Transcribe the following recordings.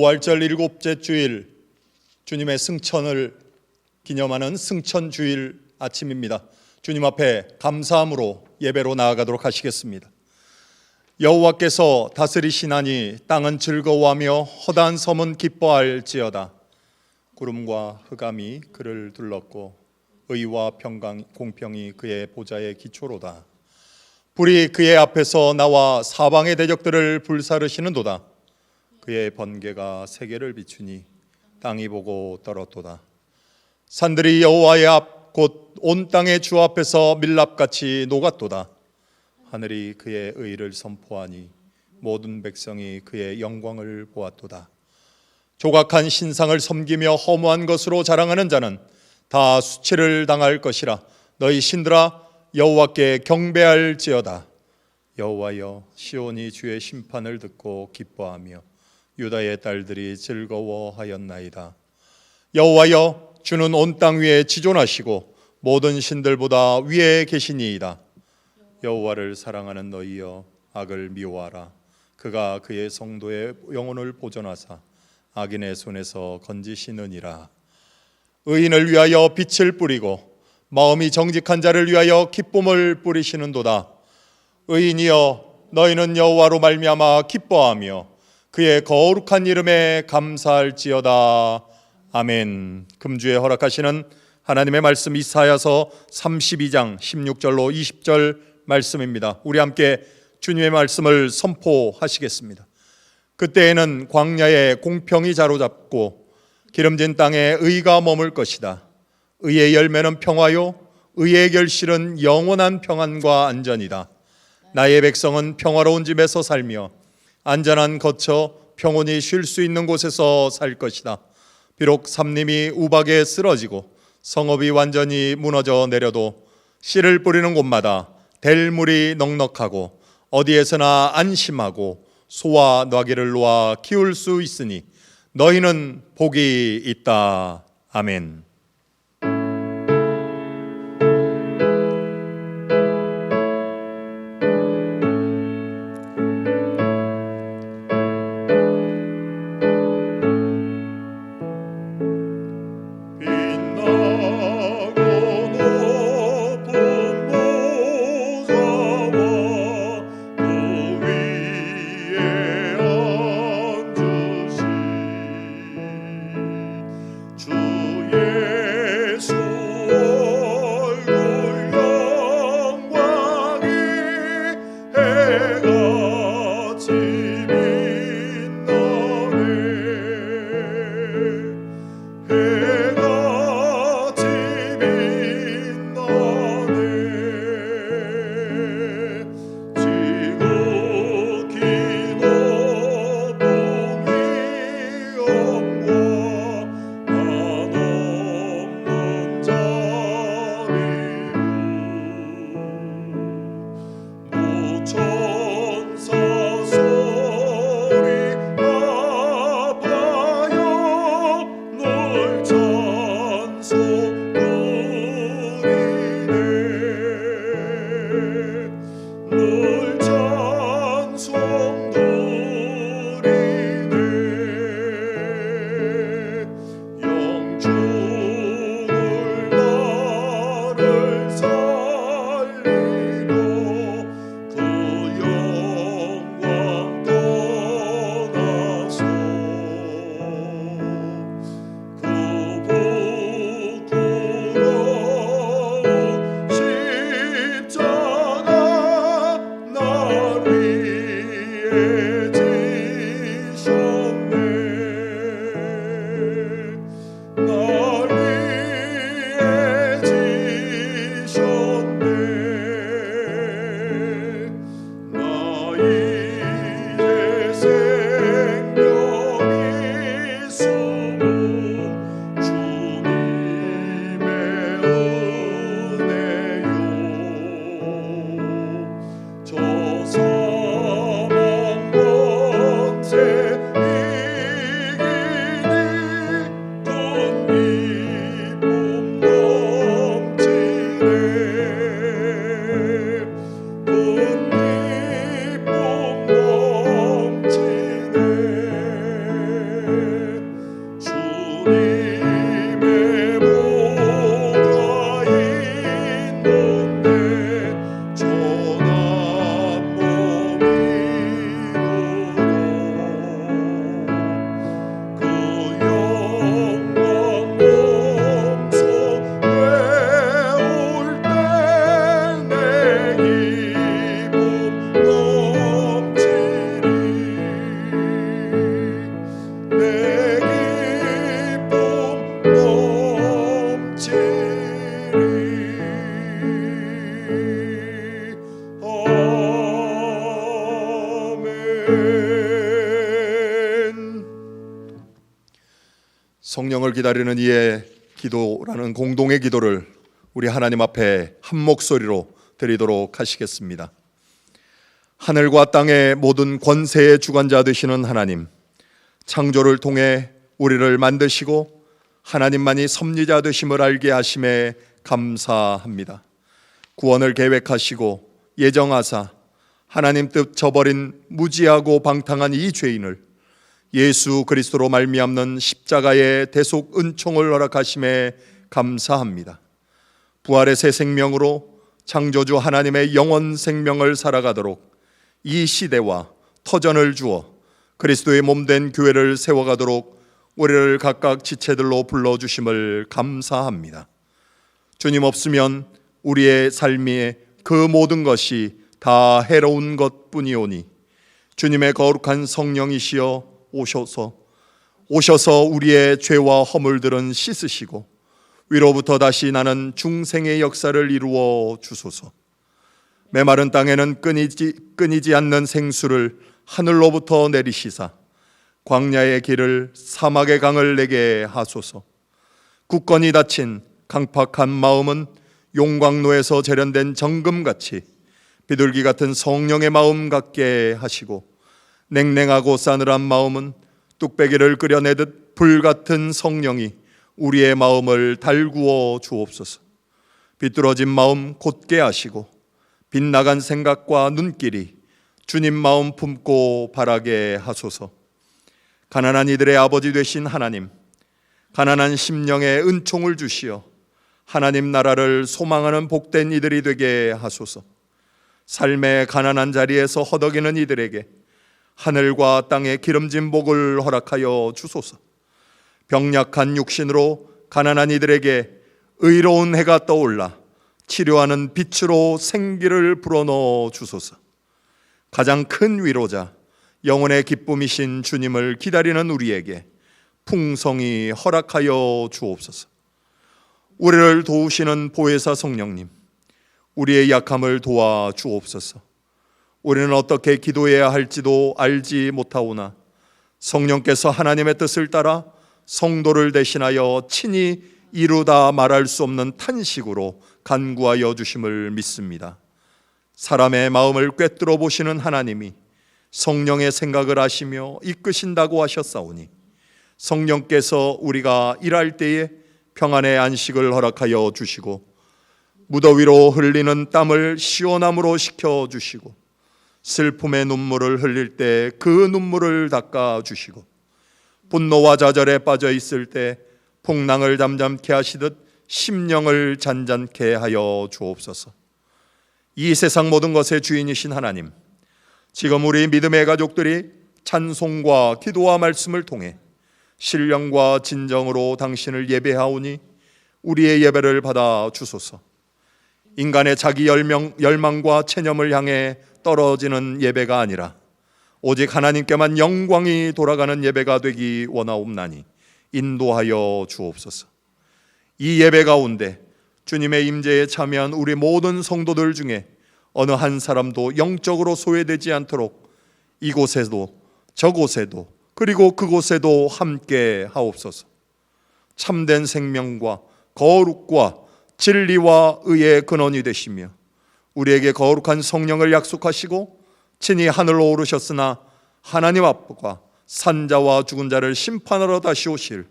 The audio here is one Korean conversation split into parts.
부활절 일곱째 주일, 주님의 승천을 기념하는 승천주일 아침입니다. 주님 앞에 감사함으로 예배로 나아가도록 하시겠습니다. 여호와께서 다스리시나니 땅은 즐거워하며 허다한 섬은 기뻐할지어다. 구름과 흑암이 그를 둘렀고 의와 공평이 그의 보좌의 기초로다. 불이 그의 앞에서 나와 사방의 대적들을 불사르시는도다. 그의 번개가 세계를 비추니 땅이 보고 떨었도다. 산들이 여호와의 앞 곧 온 땅의 주 앞에서 밀랍같이 녹았도다. 하늘이 그의 의를 선포하니 모든 백성이 그의 영광을 보았도다. 조각한 신상을 섬기며 허무한 것으로 자랑하는 자는 다 수치를 당할 것이라. 너희 신들아 여호와께 경배할지어다. 여호와여, 시온이 주의 심판을 듣고 기뻐하며 유다의 딸들이 즐거워하였나이다. 여호와여, 주는 온 땅 위에 지존하시고 모든 신들보다 위에 계시니이다. 여호와를 사랑하는 너희여, 악을 미워하라. 그가 그의 성도의 영혼을 보존하사 악인의 손에서 건지시느니라. 의인을 위하여 빛을 뿌리고 마음이 정직한 자를 위하여 기쁨을 뿌리시는도다. 의인이여, 너희는 여호와로 말미암아 기뻐하며 그의 거룩한 이름에 감사할지어다. 아멘. 금주에 허락하시는 하나님의 말씀 이사야서 32장 16절로 20절 말씀입니다. 우리 함께 주님의 말씀을 선포하시겠습니다. 그때에는 광야에 공평이 자로잡고 기름진 땅에 의가 머물 것이다. 의의 열매는 평화요, 의의 결실은 영원한 평안과 안전이다. 나의 백성은 평화로운 집에서 살며 안전한 거처 평온히 쉴 수 있는 곳에서 살 것이다. 비록 삼림이 우박에 쓰러지고 성읍이 완전히 무너져 내려도 씨를 뿌리는 곳마다 댈 물이 넉넉하고 어디에서나 안심하고 소와 나귀를 놓아 키울 수 있으니 너희는 복이 있다. 아멘. 널 성령을 기다리는 이의 기도라는 공동의 기도를 우리 하나님 앞에 한 목소리로 드리도록 하시겠습니다. 하늘과 땅의 모든 권세의 주관자 되시는 하나님, 창조를 통해 우리를 만드시고 하나님만이 섭리자 되심을 알게 하심에 감사합니다. 구원을 계획하시고 예정하사 하나님 뜻 저버린 무지하고 방탕한 이 죄인을 예수 그리스도로 말미암는 십자가의 대속 은총을 허락하심에 감사합니다. 부활의 새 생명으로 창조주 하나님의 영원 생명을 살아가도록 이 시대와 터전을 주어 그리스도의 몸된 교회를 세워가도록 우리를 각각 지체들로 불러주심을 감사합니다. 주님 없으면 우리의 삶이 그 모든 것이 다 해로운 것뿐이오니 주님의 거룩한 성령이시여 오셔서 우리의 죄와 허물들은 씻으시고 위로부터 다시 나는 중생의 역사를 이루어 주소서. 메마른 땅에는 끊이지 않는 생수를 하늘로부터 내리시사 광야의 길을 사막의 강을 내게 하소서. 굳건히 닫힌 강팍한 마음은 용광로에서 재련된 정금같이 비둘기 같은 성령의 마음 갖게 하시고 냉랭하고 싸늘한 마음은 뚝배기를 끓여내듯 불같은 성령이 우리의 마음을 달구어 주옵소서. 비뚤어진 마음 곧게 하시고 빗나간 생각과 눈길이 주님 마음 품고 바라게 하소서. 가난한 이들의 아버지 되신 하나님, 가난한 심령에 은총을 주시어 하나님 나라를 소망하는 복된 이들이 되게 하소서. 삶의 가난한 자리에서 허덕이는 이들에게 하늘과 땅의 기름진 복을 허락하여 주소서. 병약한 육신으로 가난한 이들에게 의로운 해가 떠올라 치료하는 빛으로 생기를 불어넣어 주소서. 가장 큰 위로자, 영혼의 기쁨이신 주님을 기다리는 우리에게 풍성히 허락하여 주옵소서. 우리를 도우시는 보혜사 성령님, 우리의 약함을 도와 주옵소서. 우리는 어떻게 기도해야 할지도 알지 못하오나 성령께서 하나님의 뜻을 따라 성도를 대신하여 친히 이루다 말할 수 없는 탄식으로 간구하여 주심을 믿습니다. 사람의 마음을 꿰뚫어 보시는 하나님이 성령의 생각을 아시며 이끄신다고 하셨사오니 성령께서 우리가 일할 때에 평안의 안식을 허락하여 주시고 무더위로 흘리는 땀을 시원함으로 식혀주시고 슬픔의 눈물을 흘릴 때 그 눈물을 닦아주시고 분노와 좌절에 빠져 있을 때 풍랑을 잠잠케 하시듯 심령을 잔잔케 하여 주옵소서. 이 세상 모든 것의 주인이신 하나님, 지금 우리 믿음의 가족들이 찬송과 기도와 말씀을 통해 신령과 진정으로 당신을 예배하오니 우리의 예배를 받아 주소서. 인간의 자기 열망과 체념을 향해 떨어지는 예배가 아니라 오직 하나님께만 영광이 돌아가는 예배가 되기 원하옵나니 인도하여 주옵소서. 이 예배 가운데 주님의 임재에 참여한 우리 모든 성도들 중에 어느 한 사람도 영적으로 소외되지 않도록 이곳에도 저곳에도 그리고 그곳에도 함께 하옵소서. 참된 생명과 거룩과 진리와 의의 근원이 되시며 우리에게 거룩한 성령을 약속하시고 친히 하늘로 오르셨으나 하나님 앞과 산자와 죽은 자를 심판하러 다시 오실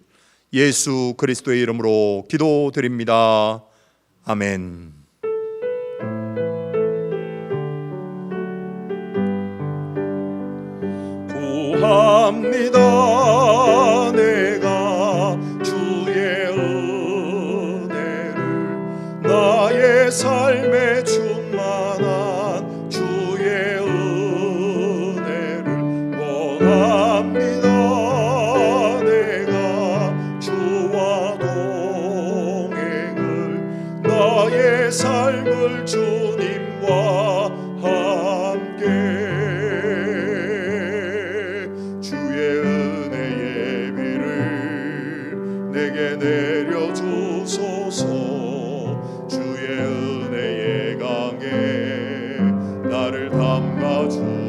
예수 그리스도의 이름으로 기도드립니다. 아멘. 구합니다. 내가 주의 은혜를 나의 삶에 충만한 주의 은혜를 원합니다. 내가 주와 동행을 나의 삶을 주님과 함께 주의 은혜의 비를 내게 내려주소서. 주의 은혜의 강에 나를 담가주소서.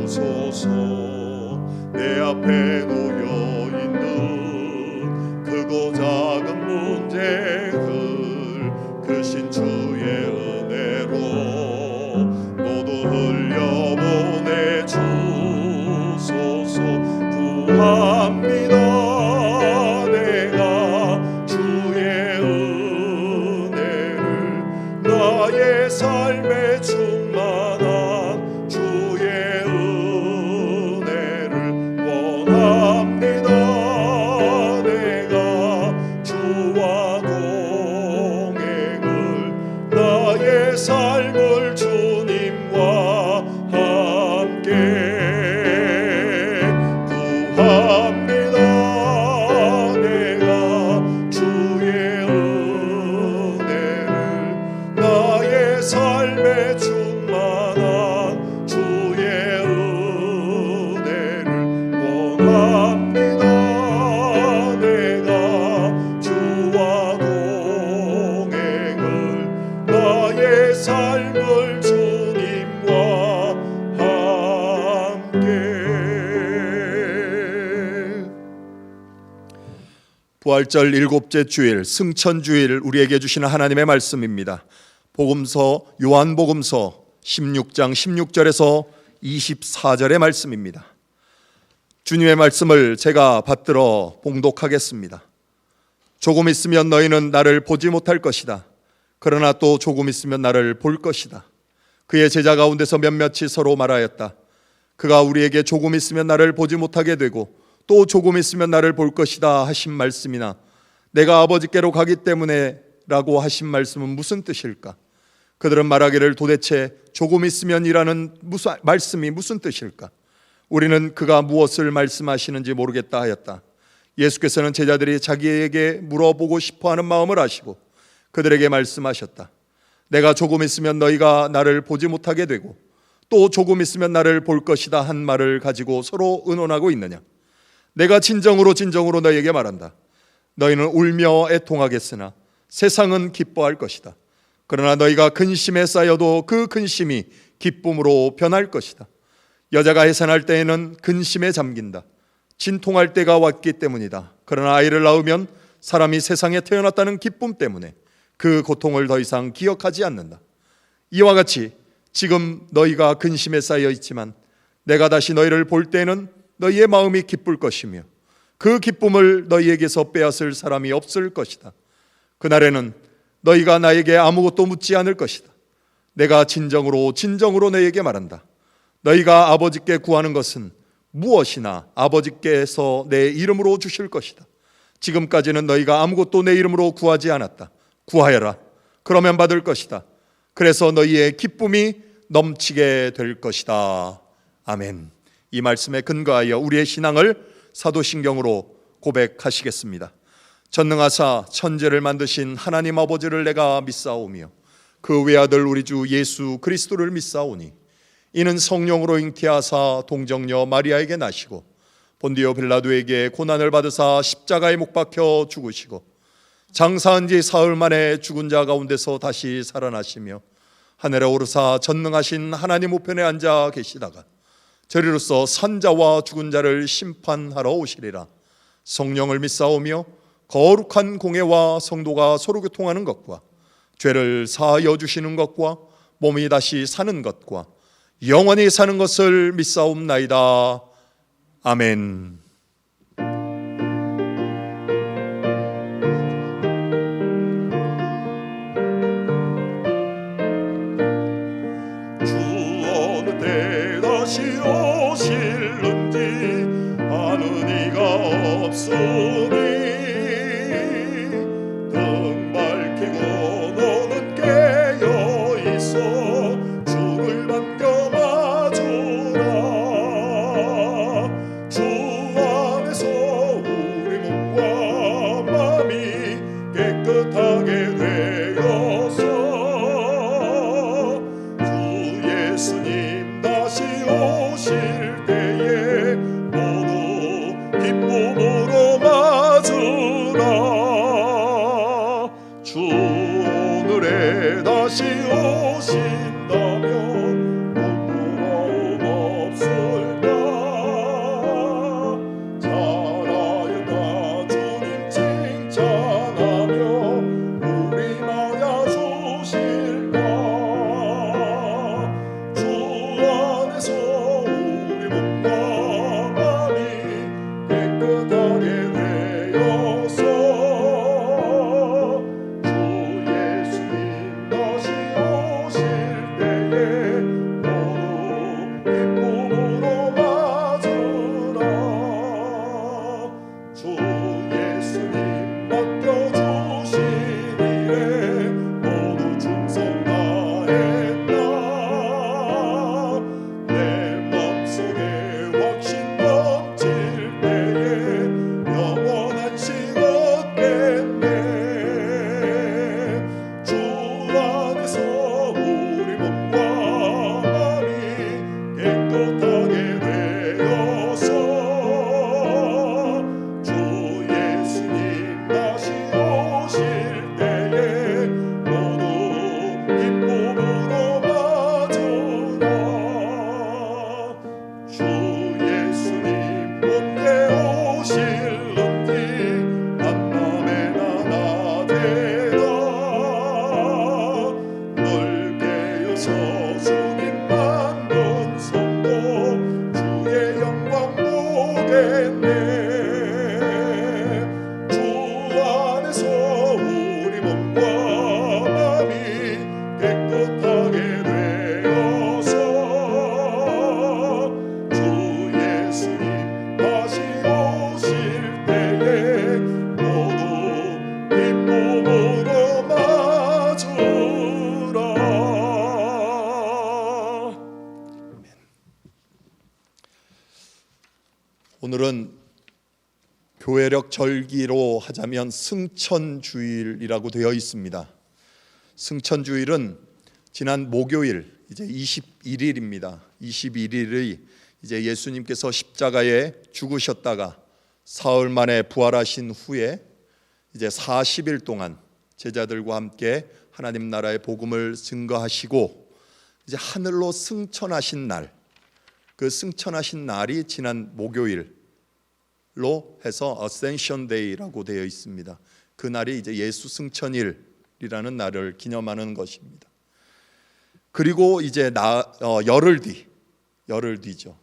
내 앞에 놓여있는 크고 작은 문제를 크신 주의 은혜로 모두 흘려보내 주소서. 구합니다. 내가 주의 은혜를 나의 삶에 충만한 주의 은혜를 원합니다. 내가 주와 동행을 나의 삶을 주님과 함께 구합니다. 내가 주의 은혜를 나의 삶에 충만한 주의 은혜를 원합니다. 내가 주와 동행을 나의 삶을 주님과 함께. 부활절 일곱째 주일 승천주일 우리에게 주시는 하나님의 말씀입니다. 복음서 요한복음서 16장 16절에서 24절의 말씀입니다. 주님의 말씀을 제가 받들어 봉독하겠습니다. 조금 있으면 너희는 나를 보지 못할 것이다. 그러나 또 조금 있으면 나를 볼 것이다. 그의 제자 가운데서 몇몇이 서로 말하였다. 그가 우리에게 조금 있으면 나를 보지 못하게 되고 또 조금 있으면 나를 볼 것이다 하신 말씀이나 내가 아버지께로 가기 때문에 라고 하신 말씀은 무슨 뜻일까? 그들은 말하기를 도대체 조금 있으면 이라는 말씀이 무슨 뜻일까? 우리는 그가 무엇을 말씀하시는지 모르겠다 하였다. 예수께서는 제자들이 자기에게 물어보고 싶어하는 마음을 아시고 그들에게 말씀하셨다. 내가 조금 있으면 너희가 나를 보지 못하게 되고 또 조금 있으면 나를 볼 것이다 한 말을 가지고 서로 의논하고 있느냐? 내가 진정으로 너희에게 말한다. 너희는 울며 애통하겠으나 세상은 기뻐할 것이다. 그러나 너희가 근심에 쌓여도 그 근심이 기쁨으로 변할 것이다. 여자가 해산할 때에는 근심에 잠긴다. 진통할 때가 왔기 때문이다. 그러나 아이를 낳으면 사람이 세상에 태어났다는 기쁨 때문에 그 고통을 더 이상 기억하지 않는다. 이와 같이 지금 너희가 근심에 쌓여 있지만 내가 다시 너희를 볼 때에는 너희의 마음이 기쁠 것이며 그 기쁨을 너희에게서 빼앗을 사람이 없을 것이다. 그날에는 너희가 나에게 아무것도 묻지 않을 것이다. 내가 진정으로 너희에게 말한다. 너희가 아버지께 구하는 것은 무엇이나 아버지께서 내 이름으로 주실 것이다. 지금까지는 너희가 아무것도 내 이름으로 구하지 않았다. 구하여라. 그러면 받을 것이다. 그래서 너희의 기쁨이 넘치게 될 것이다. 아멘. 이 말씀에 근거하여 우리의 신앙을 사도신경으로 고백하시겠습니다. 전능하사 천지를 만드신 하나님 아버지를 내가 믿사오며 그 외아들 우리 주 예수 그리스도를 믿사오니 이는 성령으로 잉태하사 동정녀 마리아에게 나시고 본디오 빌라도에게 고난을 받으사 십자가에 못 박혀 죽으시고 장사한 지 사흘 만에 죽은 자 가운데서 다시 살아나시며 하늘에 오르사 전능하신 하나님 우편에 앉아 계시다가 저리로서 산자와 죽은 자를 심판하러 오시리라. 성령을 믿사오며 거룩한 공회와 성도가 서로 교통하는 것과 죄를 사하여 주시는 것과 몸이 다시 사는 것과 영원히 사는 것을 믿사옵나이다. 아멘. 주 어느 때 다시 오실는지 아는 이가 없으니 등 밝히고 너는 깨어있어 주를 반겨 맞으라. 주 안에서 우리 몸과 마음이 깨끗하게 되어서 주 예수님 다시 오실 때에 모두 기쁨으로 맞으라. 주 오늘에 다시 오신다면 부끄러움 없을까. 잘하였다 주님 칭찬하며 오늘은 교회력 절기로 하자면 승천주일이라고 되어 있습니다. 승천주일은 지난 목요일 이제 21일입니다. 21일의 이제 예수님께서 십자가에 죽으셨다가 사흘 만에 부활하신 후에 이제 40일 동안 제자들과 함께 하나님 나라의 복음을 증거하시고 이제 하늘로 승천하신 날, 그 승천하신 날이 지난 목요일로 해서 Ascension Day라고 되어 있습니다. 그 날이 이제 예수 승천일이라는 날을 기념하는 것입니다. 그리고 이제 열흘 뒤죠.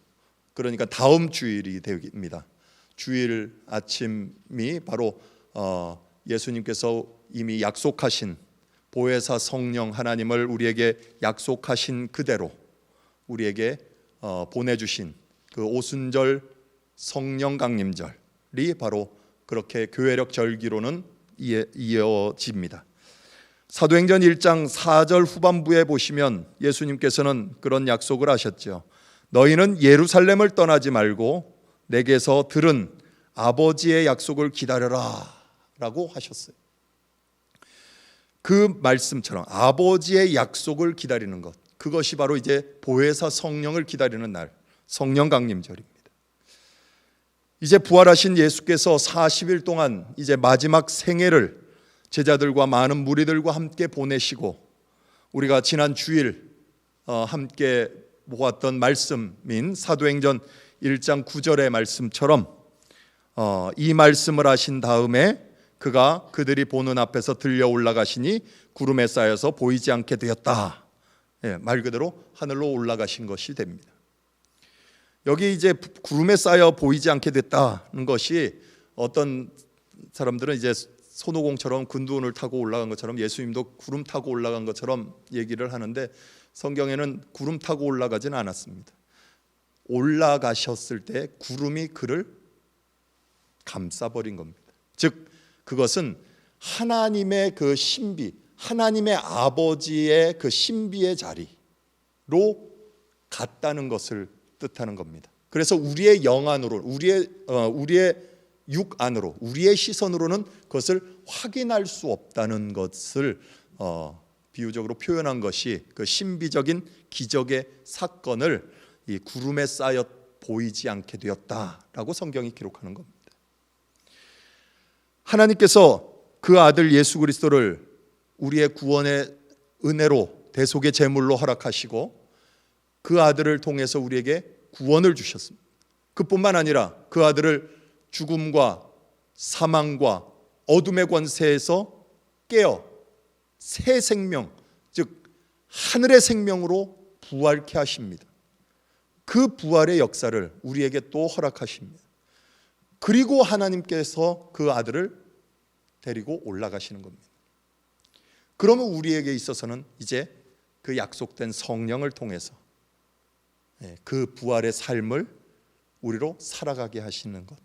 그러니까 다음 주일이 됩니다. 주일 아침이 바로 예수님께서 이미 약속하신 보혜사 성령 하나님을 우리에게 약속하신 그대로 우리에게 보내주신 그 오순절 성령 강림절이 바로 그렇게 교회력 절기로는 이어집니다. 사도행전 1장 4절 후반부에 보시면 예수님께서는 그런 약속을 하셨죠. 너희는 예루살렘을 떠나지 말고 내게서 들은 아버지의 약속을 기다려라 라고 하셨어요. 그 말씀처럼 아버지의 약속을 기다리는 것, 그것이 바로 이제 보혜사 성령을 기다리는 날, 성령 강림절입니다. 이제 부활하신 예수께서 40일 동안 이제 마지막 생애를 제자들과 많은 무리들과 함께 보내시고, 우리가 지난 주일 함께 보았던 말씀인 사도행전 1장 9절의 말씀처럼 이 말씀을 하신 다음에 그가 그들이 보는 앞에서 들려 올라가시니 구름에 쌓여서 보이지 않게 되었다. 말 그대로 하늘로 올라가신 것이 됩니다. 여기 이제 구름에 쌓여 보이지 않게 됐다는 것이, 어떤 사람들은 이제 손오공처럼 근두운을 타고 올라간 것처럼 예수님도 구름 타고 올라간 것처럼 얘기를 하는데, 성경에는 구름 타고 올라가지는 않았습니다. 올라가셨을 때 구름이 그를 감싸버린 겁니다. 즉 그것은 하나님의 그 신비, 하나님의 아버지의 그 신비의 자리로 갔다는 것을 뜻하는 겁니다. 그래서 우리의 영 안으로, 우리의 육 안으로, 우리의 시선으로는 그것을 확인할 수 없다는 것을 비유적으로 표현한 것이 그 신비적인 기적의 사건을 이 구름에 쌓여 보이지 않게 되었다라고 성경이 기록하는 겁니다. 하나님께서 그 아들 예수 그리스도를 우리의 구원의 은혜로 대속의 제물로 허락하시고 그 아들을 통해서 우리에게 구원을 주셨습니다. 그뿐만 아니라 그 아들을 죽음과 사망과 어둠의 권세에서 깨어 새 생명, 즉 하늘의 생명으로 부활케 하십니다. 그 부활의 역사를 우리에게 또 허락하십니다. 그리고 하나님께서 그 아들을 데리고 올라가시는 겁니다. 그러면 우리에게 있어서는 이제 그 약속된 성령을 통해서 그 부활의 삶을 우리로 살아가게 하시는 것,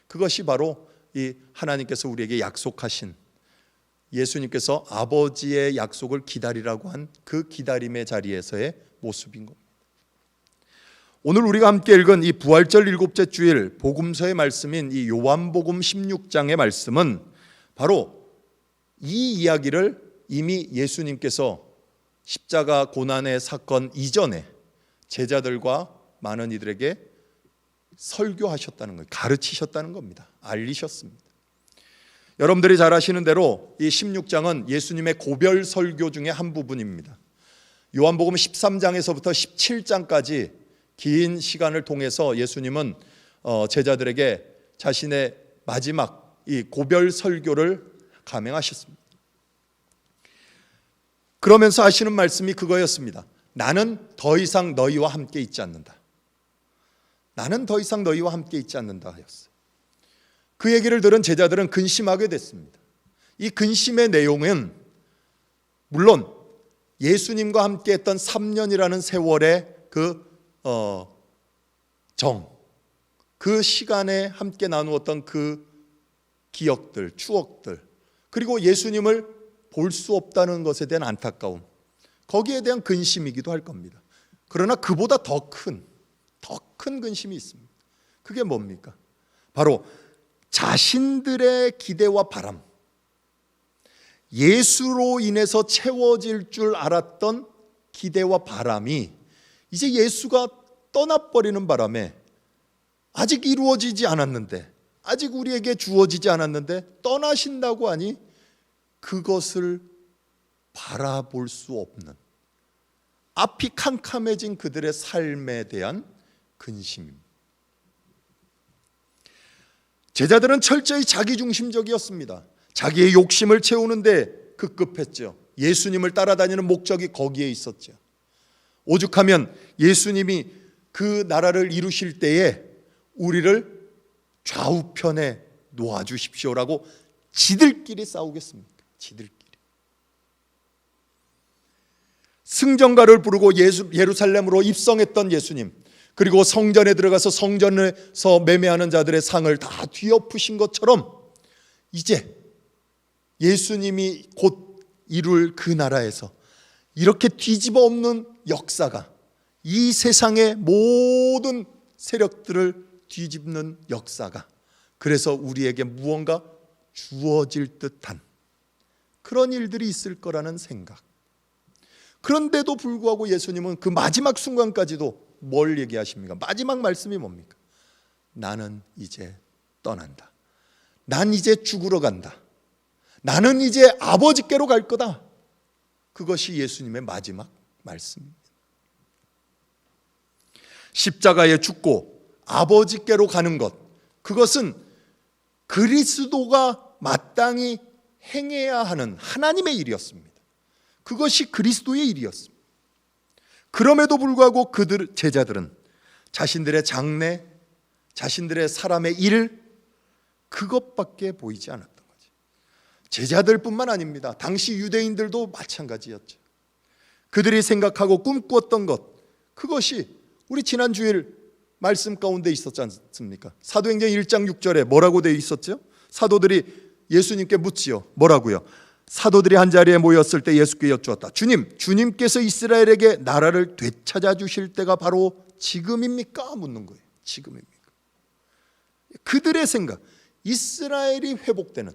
그것이 바로 이 하나님께서 우리에게 약속하신, 예수님께서 아버지의 약속을 기다리라고 한 그 기다림의 자리에서의 모습인 겁니다. 오늘 우리가 함께 읽은 이 부활절 일곱째 주일 복음서의 말씀인 이 요한복음 16장의 말씀은 바로 이 이야기를 이미 예수님께서 십자가 고난의 사건 이전에 제자들과 많은 이들에게 설교하셨다는 거예요. 가르치셨다는 겁니다. 알리셨습니다. 여러분들이 잘 아시는 대로 이 16장은 예수님의 고별 설교 중에 한 부분입니다. 요한복음 13장에서부터 17장까지 긴 시간을 통해서 예수님은 제자들에게 자신의 마지막 이 고별 설교를 감행하셨습니다. 그러면서 하시는 말씀이 그거였습니다. 나는 더 이상 너희와 함께 있지 않는다. 나는 더 이상 너희와 함께 있지 않는다 하였어요. 그 얘기를 들은 제자들은 근심하게 됐습니다. 이 근심의 내용은 물론 예수님과 함께 했던 3년이라는 세월의 그 시간에 함께 나누었던 그 기억들, 추억들, 그리고 예수님을 볼 수 없다는 것에 대한 안타까움, 거기에 대한 근심이기도 할 겁니다. 그러나 그보다 더 큰 근심이 있습니다. 그게 뭡니까? 바로 자신들의 기대와 바람, 예수로 인해서 채워질 줄 알았던 기대와 바람이 이제 예수가 떠나버리는 바람에 아직 이루어지지 않았는데, 아직 우리에게 주어지지 않았는데 떠나신다고 하니 그것을 바라볼 수 없는, 앞이 캄캄해진 그들의 삶에 대한 근심입니다. 제자들은 철저히 자기중심적이었습니다. 자기의 욕심을 채우는데 급급했죠. 예수님을 따라다니는 목적이 거기에 있었죠. 오죽하면 예수님이 그 나라를 이루실 때에 우리를 좌우편에 놓아주십시오라고 지들끼리 싸우겠습니까? 지들끼리. 승전가를 부르고 예루살렘으로 입성했던 예수님, 그리고 성전에 들어가서 성전에서 매매하는 자들의 상을 다 뒤엎으신 것처럼 이제 예수님이 곧 이룰 그 나라에서 이렇게 뒤집어 엎는 역사가, 이 세상의 모든 세력들을 뒤집는 역사가, 그래서 우리에게 무언가 주어질 듯한 그런 일들이 있을 거라는 생각. 그런데도 불구하고 예수님은 그 마지막 순간까지도 뭘 얘기하십니까? 마지막 말씀이 뭡니까? 나는 이제 떠난다. 난 이제 죽으러 간다. 나는 이제 아버지께로 갈 거다. 그것이 예수님의 마지막 말씀입니다. 십자가에 죽고 아버지께로 가는 것, 그것은 그리스도가 마땅히 행해야 하는 하나님의 일이었습니다. 그것이 그리스도의 일이었습니다. 그럼에도 불구하고 제자들은 자신들의 장래, 자신들의 사람의 일, 그것밖에 보이지 않았던 거죠. 제자들뿐만 아닙니다. 당시 유대인들도 마찬가지였죠. 그들이 생각하고 꿈꾸었던 것, 그것이 우리 지난 주일 말씀 가운데 있었지 않습니까? 사도행전 1장 6절에 뭐라고 되어 있었죠? 사도들이 예수님께 묻지요. 뭐라고요? 사도들이 한자리에 모였을 때 예수께 여쭈었다. 주님께서 이스라엘에게 나라를 되찾아 주실 때가 바로 지금입니까? 묻는 거예요. 지금입니까? 그들의 생각, 이스라엘이 회복되는,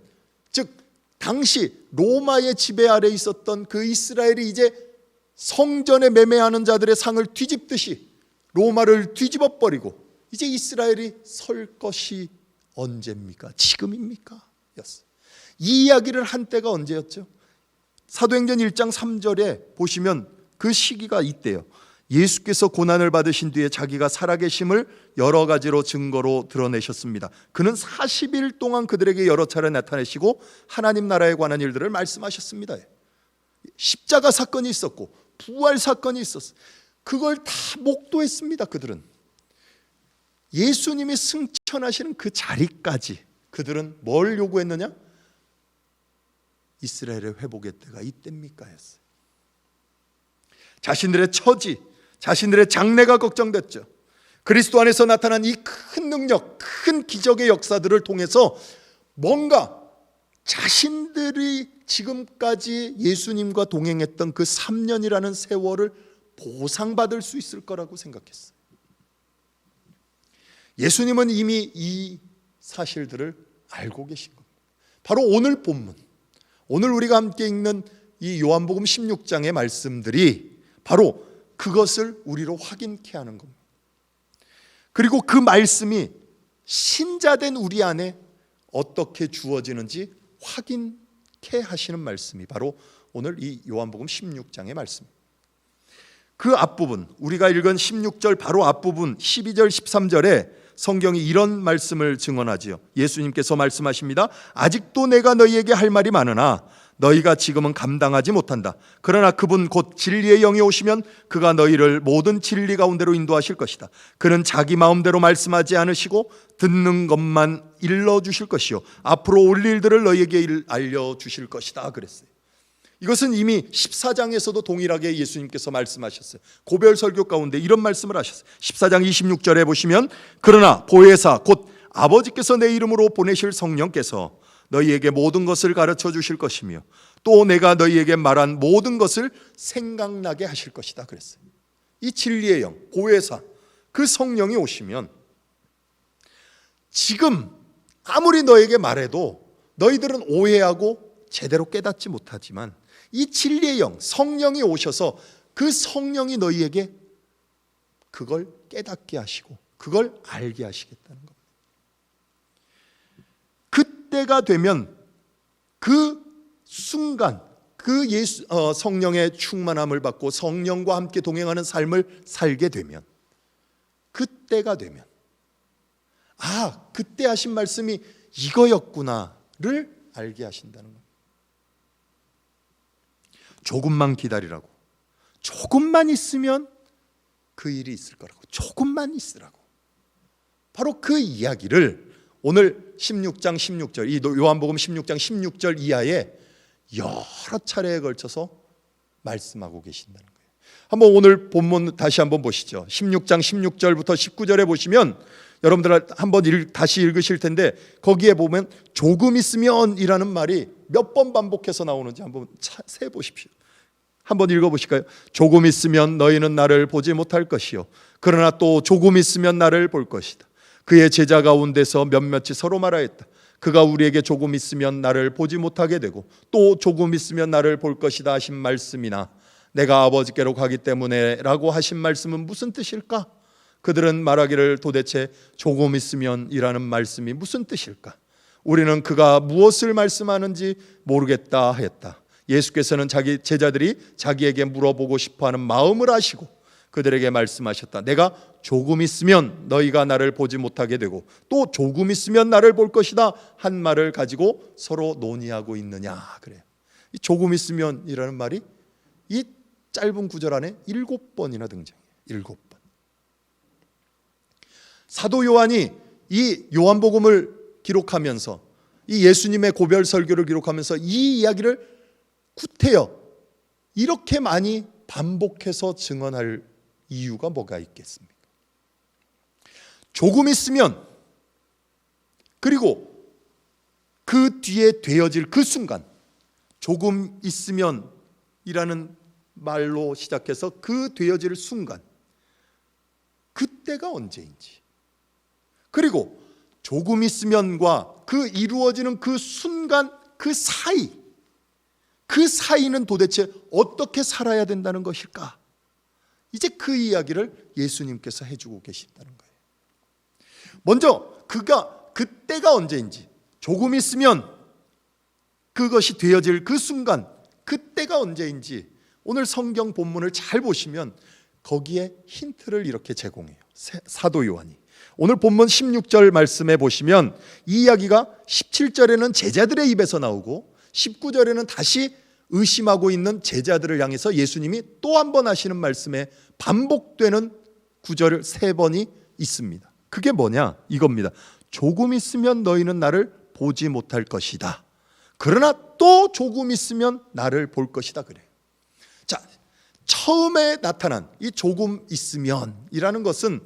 즉 당시 로마의 지배 아래 있었던 그 이스라엘이 이제 성전에 매매하는 자들의 상을 뒤집듯이 로마를 뒤집어 버리고 이제 이스라엘이 설 것이 언제입니까? 지금입니까? 였어요. 이 이야기를 한 때가 언제였죠? 사도행전 1장 3절에 보시면 그 시기가 있대요. 예수께서 고난을 받으신 뒤에 자기가 살아계심을 여러 가지로 증거로 드러내셨습니다. 그는 40일 동안 그들에게 여러 차례 나타내시고 하나님 나라에 관한 일들을 말씀하셨습니다. 십자가 사건이 있었고 부활 사건이 있었어요. 그걸 다 목도했습니다. 그들은 예수님이 승천하시는 그 자리까지 그들은 뭘 요구했느냐? 이스라엘의 회복의 때가 이때입니까? 했어요. 자신들의 처지, 자신들의 장래가 걱정됐죠. 그리스도 안에서 나타난 이 큰 능력, 큰 기적의 역사들을 통해서 뭔가 자신들이 지금까지 예수님과 동행했던 그 3년이라는 세월을 보상받을 수 있을 거라고 생각했어요. 예수님은 이미 이 사실들을 알고 계신 겁니다. 바로 오늘 본문, 오늘 우리가 함께 읽는 이 요한복음 16장의 말씀들이 바로 그것을 우리로 확인케 하는 겁니다. 그리고 그 말씀이 신자된 우리 안에 어떻게 주어지는지 확인케 하시는 말씀이 바로 오늘 이 요한복음 16장의 말씀입니다. 그 앞부분, 우리가 읽은 16절 바로 앞부분 12절 13절에 성경이 이런 말씀을 증언하지요. 예수님께서 말씀하십니다. 아직도 내가 너희에게 할 말이 많으나 너희가 지금은 감당하지 못한다. 그러나 그분 곧 진리의 영이 오시면 그가 너희를 모든 진리 가운데로 인도하실 것이다. 그는 자기 마음대로 말씀하지 않으시고 듣는 것만 일러주실 것이요 앞으로 올 일들을 너희에게 알려주실 것이다 그랬어요. 이것은 이미 14장에서도 동일하게 예수님께서 말씀하셨어요. 고별 설교 가운데 이런 말씀을 하셨어요. 14장 26절에 보시면 그러나 보혜사 곧 아버지께서 내 이름으로 보내실 성령께서 너희에게 모든 것을 가르쳐 주실 것이며 또 내가 너희에게 말한 모든 것을 생각나게 하실 것이다 그랬어요. 이 진리의 영, 보혜사, 그 성령이 오시면 지금 아무리 너에게 말해도 너희들은 오해하고 제대로 깨닫지 못하지만 이 진리의 영, 성령이 오셔서 그 성령이 너희에게 그걸 깨닫게 하시고 그걸 알게 하시겠다는 겁니다. 그때가 되면 그 순간 그 성령의 충만함을 받고 성령과 함께 동행하는 삶을 살게 되면 그때가 되면 그때 하신 말씀이 이거였구나를 알게 하신다는 겁니다. 조금만 기다리라고, 조금만 있으면 그 일이 있을 거라고, 조금만 있으라고. 바로 그 이야기를 오늘 16장 16절, 이 요한복음 16장 16절 이하에 여러 차례에 걸쳐서 말씀하고 계신다는 거예요. 한번 오늘 본문 다시 한번 보시죠. 16장 16절부터 19절에 보시면 여러분들 한번 다시 읽으실 텐데 거기에 보면 조금 있으면 이라는 말이 몇 번 반복해서 나오는지 한번 세보십시오. 한번 읽어보실까요? 조금 있으면 너희는 나를 보지 못할 것이요 그러나 또 조금 있으면 나를 볼 것이다. 그의 제자 가운데서 몇몇이 서로 말하였다. 그가 우리에게 조금 있으면 나를 보지 못하게 되고 또 조금 있으면 나를 볼 것이다 하신 말씀이나 내가 아버지께로 가기 때문에 라고 하신 말씀은 무슨 뜻일까? 그들은 말하기를 도대체 조금 있으면 이라는 말씀이 무슨 뜻일까? 우리는 그가 무엇을 말씀하는지 모르겠다 했다. 예수께서는 자기 제자들이 자기에게 물어보고 싶어하는 마음을 아시고 그들에게 말씀하셨다. 내가 조금 있으면 너희가 나를 보지 못하게 되고 또 조금 있으면 나를 볼 것이다 한 말을 가지고 서로 논의하고 있느냐 그래요. 이 조금 있으면이라는 말이 이 짧은 구절 안에 7번이나 등장해요. 7번. 사도 요한이 이 요한복음을 기록하면서 이 예수님의 고별 설교를 기록하면서 이 이야기를 구태여 이렇게 많이 반복해서 증언할 이유가 뭐가 있겠습니까? 조금 있으면 그리고 그 뒤에 되어질 그 순간 조금 있으면 이라는 말로 시작해서 그 되어질 순간 그때가 언제인지 그리고 조금 있으면과 그 이루어지는 그 순간 그 사이는 도대체 어떻게 살아야 된다는 것일까? 이제 그 이야기를 예수님께서 해주고 계신다는 거예요. 먼저 그때가 언제인지 조금 있으면 그것이 되어질 그 순간 그때가 언제인지 오늘 성경 본문을 잘 보시면 거기에 힌트를 이렇게 제공해요. 사도 요한이 오늘 본문 16절 말씀에 보시면 이 이야기가 17절에는 제자들의 입에서 나오고 19절에는 다시 의심하고 있는 제자들을 향해서 예수님이 또 한 번 하시는 말씀에 반복되는 구절 3번이 있습니다. 그게 뭐냐? 이겁니다. 조금 있으면 너희는 나를 보지 못할 것이다. 그러나 또 조금 있으면 나를 볼 것이다 그래요. 자, 처음에 나타난 이 조금 있으면이라는 것은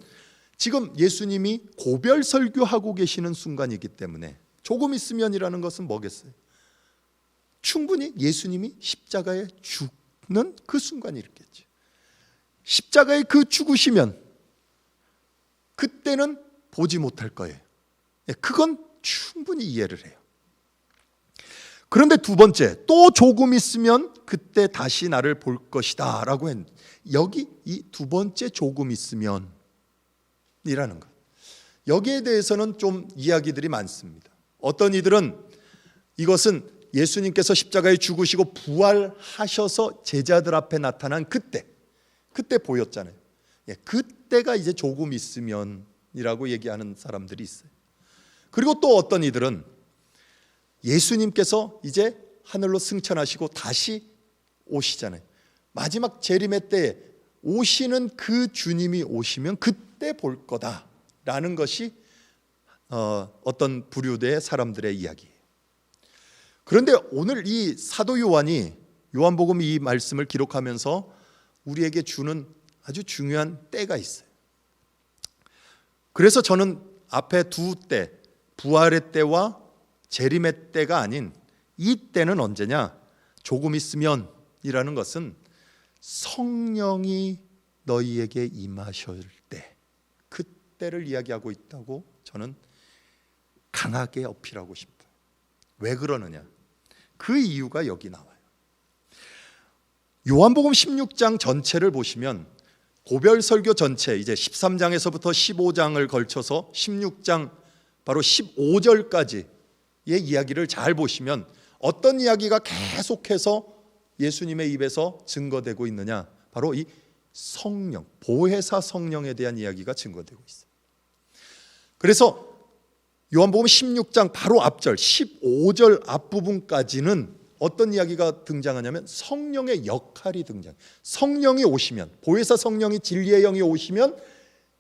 지금 예수님이 고별 설교하고 계시는 순간이기 때문에 조금 있으면이라는 것은 뭐겠어요? 충분히 예수님이 십자가에 죽는 그 순간이 있겠죠. 십자가에 그 죽으시면 그때는 보지 못할 거예요. 그건 충분히 이해를 해요. 그런데 두 번째, 또 조금 있으면 그때 다시 나를 볼 것이다 라고 했는데 여기 이 두 번째 조금 있으면 이라는 것, 여기에 대해서는 좀 이야기들이 많습니다. 어떤 이들은 이것은 예수님께서 십자가에 죽으시고 부활하셔서 제자들 앞에 나타난 그때 보였잖아요. 그때가 이제 조금 있으면 이라고 얘기하는 사람들이 있어요. 그리고 또 어떤 이들은 예수님께서 이제 하늘로 승천하시고 다시 오시잖아요. 마지막 재림의 때에 오시는 그 주님이 오시면 그때 볼 거다라는 것이 어떤 부류대의 사람들의 이야기예요. 그런데 오늘 이 사도 요한이 요한복음 이 말씀을 기록하면서 우리에게 주는 아주 중요한 때가 있어요. 그래서 저는 앞에 두 때, 부활의 때와 재림의 때가 아닌 이 때는 언제냐? 조금 있으면 이라는 것은 성령이 너희에게 임하실 때, 그때를 이야기하고 있다고 저는 강하게 어필하고 싶어요. 왜 그러느냐? 그 이유가 여기 나와요. 요한복음 16장 전체를 보시면 고별 설교 전체, 이제 13장에서부터 15장을 걸쳐서 16장 바로 15절까지의 이야기를 잘 보시면 어떤 이야기가 계속해서 예수님의 입에서 증거되고 있느냐? 바로 이 성령, 보혜사 성령에 대한 이야기가 증거되고 있어요. 그래서 요한복음 16장 바로 앞절 15절 앞부분까지는 어떤 이야기가 등장하냐면 성령의 역할이 등장해요. 성령이 오시면, 보혜사 성령이 진리의 영이 오시면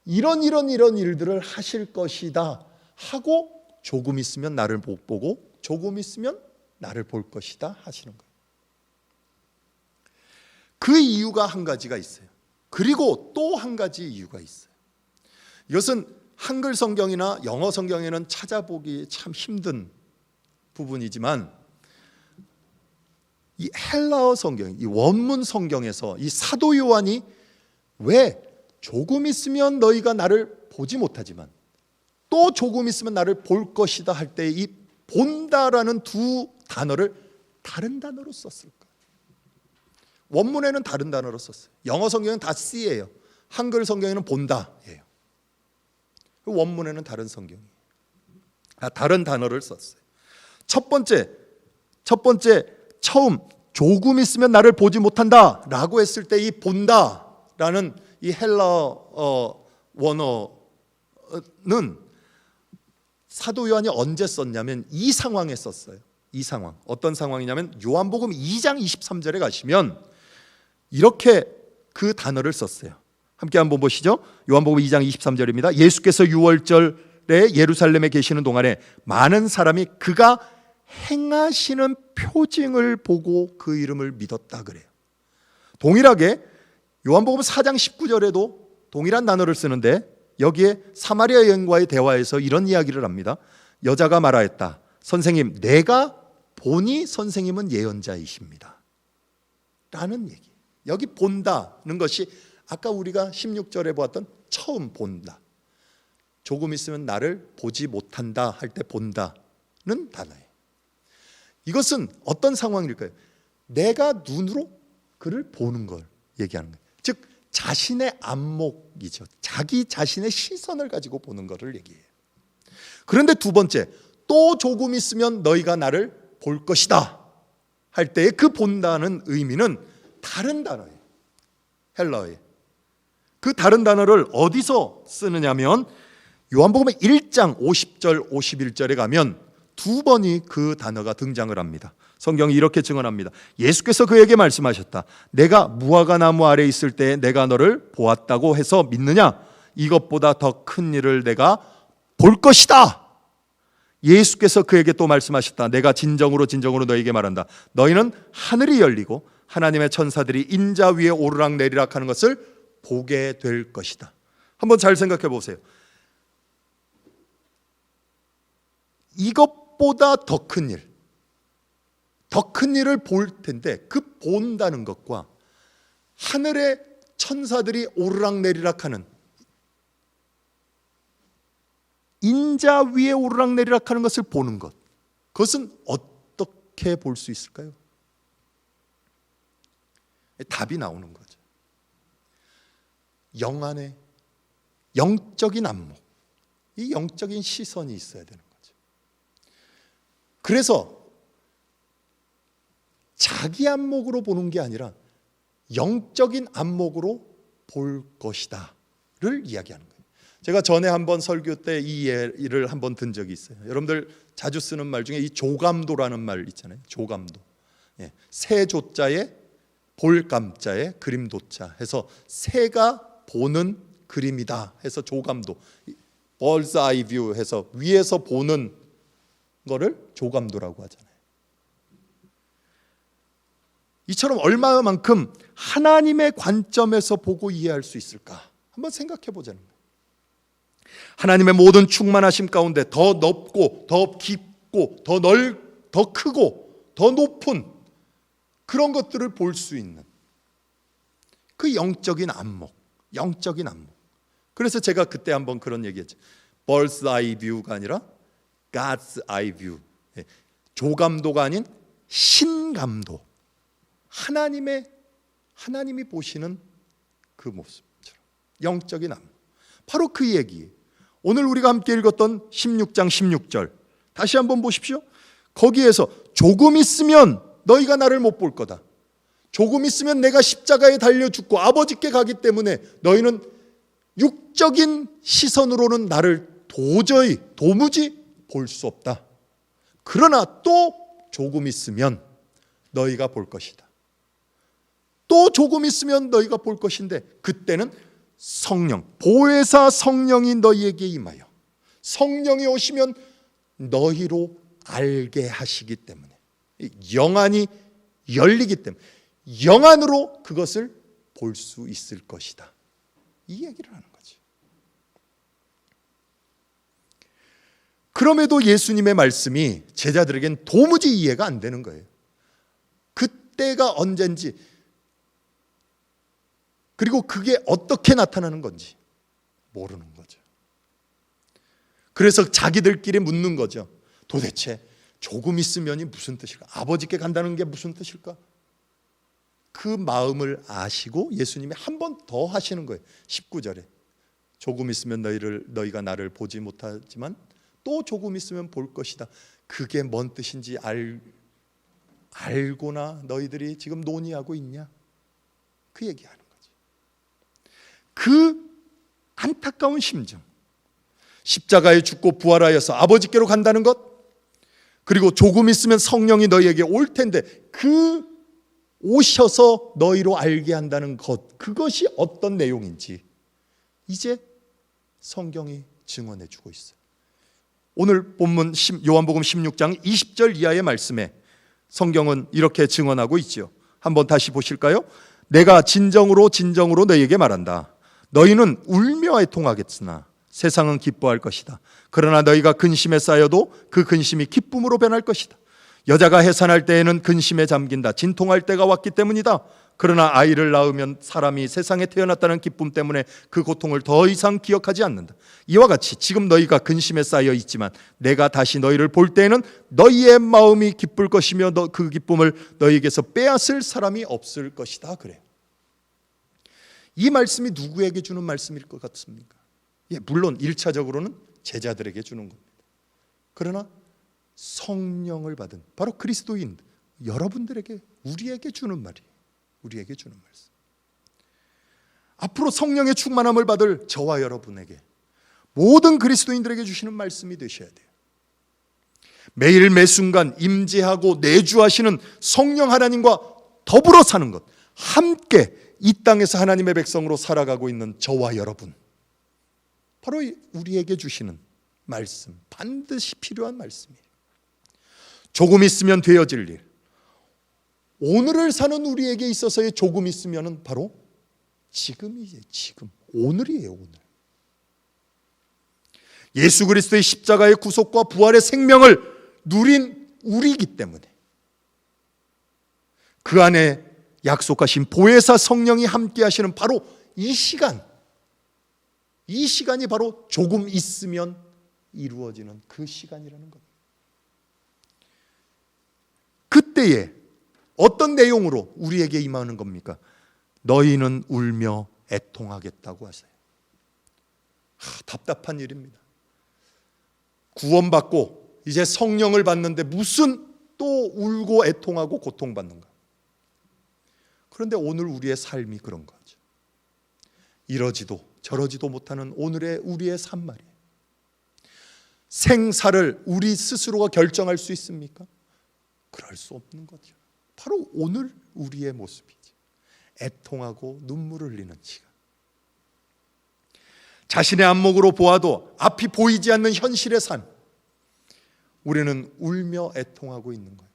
이런 일들을 하실 것이다 하고 조금 있으면 나를 못 보고 조금 있으면 나를 볼 것이다 하시는 거예요. 그 이유가 한 가지가 있어요. 그리고 또 한 가지 이유가 있어요. 이것은 한글 성경이나 영어 성경에는 찾아보기 참 힘든 부분이지만 이 헬라어 성경, 이 원문 성경에서 이 사도 요한이 왜 조금 있으면 너희가 나를 보지 못하지만 또 조금 있으면 나를 볼 것이다 할 때 이 본다라는 두 단어를 다른 단어로 썼을까? 원문에는 다른 단어로 썼어요. 영어 성경은 다 see예요. 한글 성경에는 본다예요. 원문에는 다른 성경이에요. 다른 단어를 썼어요. 첫 번째 처음 조금 있으면 나를 보지 못한다 라고 했을 때 이 본다라는 이 헬라어 원어는 사도 요한이 언제 썼냐면 이 상황에 썼어요. 이 상황. 어떤 상황이냐면 요한복음 2장 23절에 가시면 이렇게 그 단어를 썼어요. 함께 한번 보시죠. 요한복음 2장 23절입니다. 예수께서 유월절에 예루살렘에 계시는 동안에 많은 사람이 그가 행하시는 표징을 보고 그 이름을 믿었다 그래요. 동일하게 요한복음 4장 19절에도 동일한 단어를 쓰는데 여기에 사마리아 여인과의 대화에서 이런 이야기를 합니다. 여자가 말하였다. 선생님, 내가 보니 선생님은 예언자이십니다 라는 얘기. 여기 본다는 것이 아까 우리가 16절에 보았던 처음 본다, 조금 있으면 나를 보지 못한다 할 때 본다는 단어예요. 이것은 어떤 상황일까요? 내가 눈으로 그를 보는 걸 얘기하는 거예요. 즉 자신의 안목이죠. 자기 자신의 시선을 가지고 보는 것을 얘기해요. 그런데 두 번째, 또 조금 있으면 너희가 나를 볼 것이다 할 때의 그 본다는 의미는 다른 단어예요. 헬라어에. 그 다른 단어를 어디서 쓰느냐면 요한복음 1장 50절 51절에 가면 두 번이 그 단어가 등장을 합니다. 성경이 이렇게 증언합니다. 예수께서 그에게 말씀하셨다. 내가 무화과 나무 아래 있을 때 내가 너를 보았다고 해서 믿느냐? 이것보다 더 큰 일을 내가 볼 것이다. 예수께서 그에게 또 말씀하셨다. 내가 진정으로 너희에게 말한다. 너희는 하늘이 열리고 하나님의 천사들이 인자 위에 오르락 내리락 하는 것을 보게 될 것이다. 한번 잘 생각해 보세요. 이것보다 더 큰 일, 더 큰 일을 볼 텐데 그 본다는 것과 하늘의 천사들이 오르락 내리락 하는, 인자 위에 오르락 내리락 하는 것을 보는 것, 그것은 어떻게 볼 수 있을까요? 답이 나오는 거죠. 영 안에 영적인 안목, 이 영적인 시선이 있어야 되는 거죠. 그래서 자기 안목으로 보는 게 아니라 영적인 안목으로 볼 것이다를 이야기하는 거예요. 제가 전에 한번 설교 때 이 예를 한번 든 적이 있어요. 여러분들 자주 쓰는 말 중에 이 조감도라는 말 있잖아요. 조감도. 예, 새 조자에 볼감자에 그림도자 해서 새가 보는 그림이다 해서 조감도, bird's eye view 해서 위에서 보는 거를 조감도라고 하잖아요. 이처럼 얼마만큼 하나님의 관점에서 보고 이해할 수 있을까 한번 생각해 보자는 거예요. 하나님의 모든 충만하심 가운데 더 넓고 더 깊고 더 크고 더 높은 그런 것들을 볼 수 있는 그 영적인 안목. 그래서 제가 그때 한번 그런 얘기했죠. Bird's eye view가 아니라 God's eye view. 조감도가 아닌 신감도. 하나님이 보시는 그 모습처럼 영적인 안목. 바로 그 얘기. 오늘 우리가 함께 읽었던 16장 16절 다시 한번 보십시오. 거기에서 조금 있으면 너희가 나를 못 볼 거다. 조금 있으면 내가 십자가에 달려 죽고 아버지께 가기 때문에 너희는 육적인 시선으로는 나를 도무지 볼 수 없다. 그러나 또 조금 있으면 너희가 볼 것이다. 또 조금 있으면 너희가 볼 것인데 그때는 성령, 보혜사 성령이 너희에게 임하여 성령이 오시면 너희로 알게 하시기 때문에 영안이 열리기 때문에 영안으로 그것을 볼 수 있을 것이다. 이 얘기를 하는 거지. 그럼에도 예수님의 말씀이 제자들에겐 도무지 이해가 안 되는 거예요. 그때가 언젠지 그리고 그게 어떻게 나타나는 건지 모르는 거죠. 그래서 자기들끼리 묻는 거죠. 도대체 조금 있으면이 무슨 뜻일까? 아버지께 간다는 게 무슨 뜻일까? 그 마음을 아시고 예수님이 한 번 더 하시는 거예요. 19절에 조금 있으면 너희가 나를 보지 못하지만 또 조금 있으면 볼 것이다. 그게 뭔 뜻인지 알고나 너희들이 지금 논의하고 있냐? 그 얘기하는 거지. 그 안타까운 심정, 십자가에 죽고 부활하여서 아버지께로 간다는 것, 그리고 조금 있으면 성령이 너희에게 올 텐데 그 오셔서 너희로 알게 한다는 것, 그것이 어떤 내용인지 이제 성경이 증언해 주고 있어요. 오늘 본문 요한복음 16장 20절 이하의 말씀에 성경은 이렇게 증언하고 있죠. 한번 다시 보실까요? 내가 진정으로 너희에게 말한다. 너희는 울며 애통하겠으나 세상은 기뻐할 것이다. 그러나 너희가 근심에 쌓여도 그 근심이 기쁨으로 변할 것이다. 여자가 해산할 때에는 근심에 잠긴다. 진통할 때가 왔기 때문이다. 그러나 아이를 낳으면 사람이 세상에 태어났다는 기쁨 때문에 그 고통을 더 이상 기억하지 않는다. 이와 같이 지금 너희가 근심에 쌓여 있지만 내가 다시 너희를 볼 때에는 너희의 마음이 기쁠 것이며 그 기쁨을 너희에게서 빼앗을 사람이 없을 것이다. 그래요. 이 말씀이 누구에게 주는 말씀일 것 같습니까? 물론 1차적으로는 제자들에게 주는 겁니다. 그러나 성령을 받은 바로 그리스도인 여러분들에게, 우리에게 주는 말이에요. 우리에게 주는 말씀. 앞으로 성령의 충만함을 받을 저와 여러분에게, 모든 그리스도인들에게 주시는 말씀이 되셔야 돼요. 매일 매순간 임재하고 내주하시는 성령 하나님과 더불어 사는 것, 함께 이 땅에서 하나님의 백성으로 살아가고 있는 저와 여러분, 바로 우리에게 주시는 말씀, 반드시 필요한 말씀이에요. 조금 있으면 되어질 일, 오늘을 사는 우리에게 있어서의 조금 있으면 바로 지금이에요. 지금, 오늘이에요. 오늘. 예수 그리스도의 십자가의 구속과 부활의 생명을 누린 우리이기 때문에 그 안에 약속하신 보혜사 성령이 함께 하시는 바로 이 시간, 이 시간이 바로 조금 있으면 이루어지는 그 시간이라는 겁니다. 그때에 어떤 내용으로 우리에게 임하는 겁니까? 너희는 울며 애통하겠다고 하세요. 답답한 일입니다. 구원받고 이제 성령을 받는데 무슨 또 울고 애통하고 고통받는가? 그런데 오늘 우리의 삶이 그런 거죠. 이러지도 저러지도 못하는 오늘의 우리의 삶 말이에요. 생사를 우리 스스로가 결정할 수 있습니까? 그럴 수 없는 거죠. 바로 오늘 우리의 모습이죠. 애통하고 눈물을 흘리는 시간. 자신의 안목으로 보아도 앞이 보이지 않는 현실의 삶. 우리는 울며 애통하고 있는 거예요.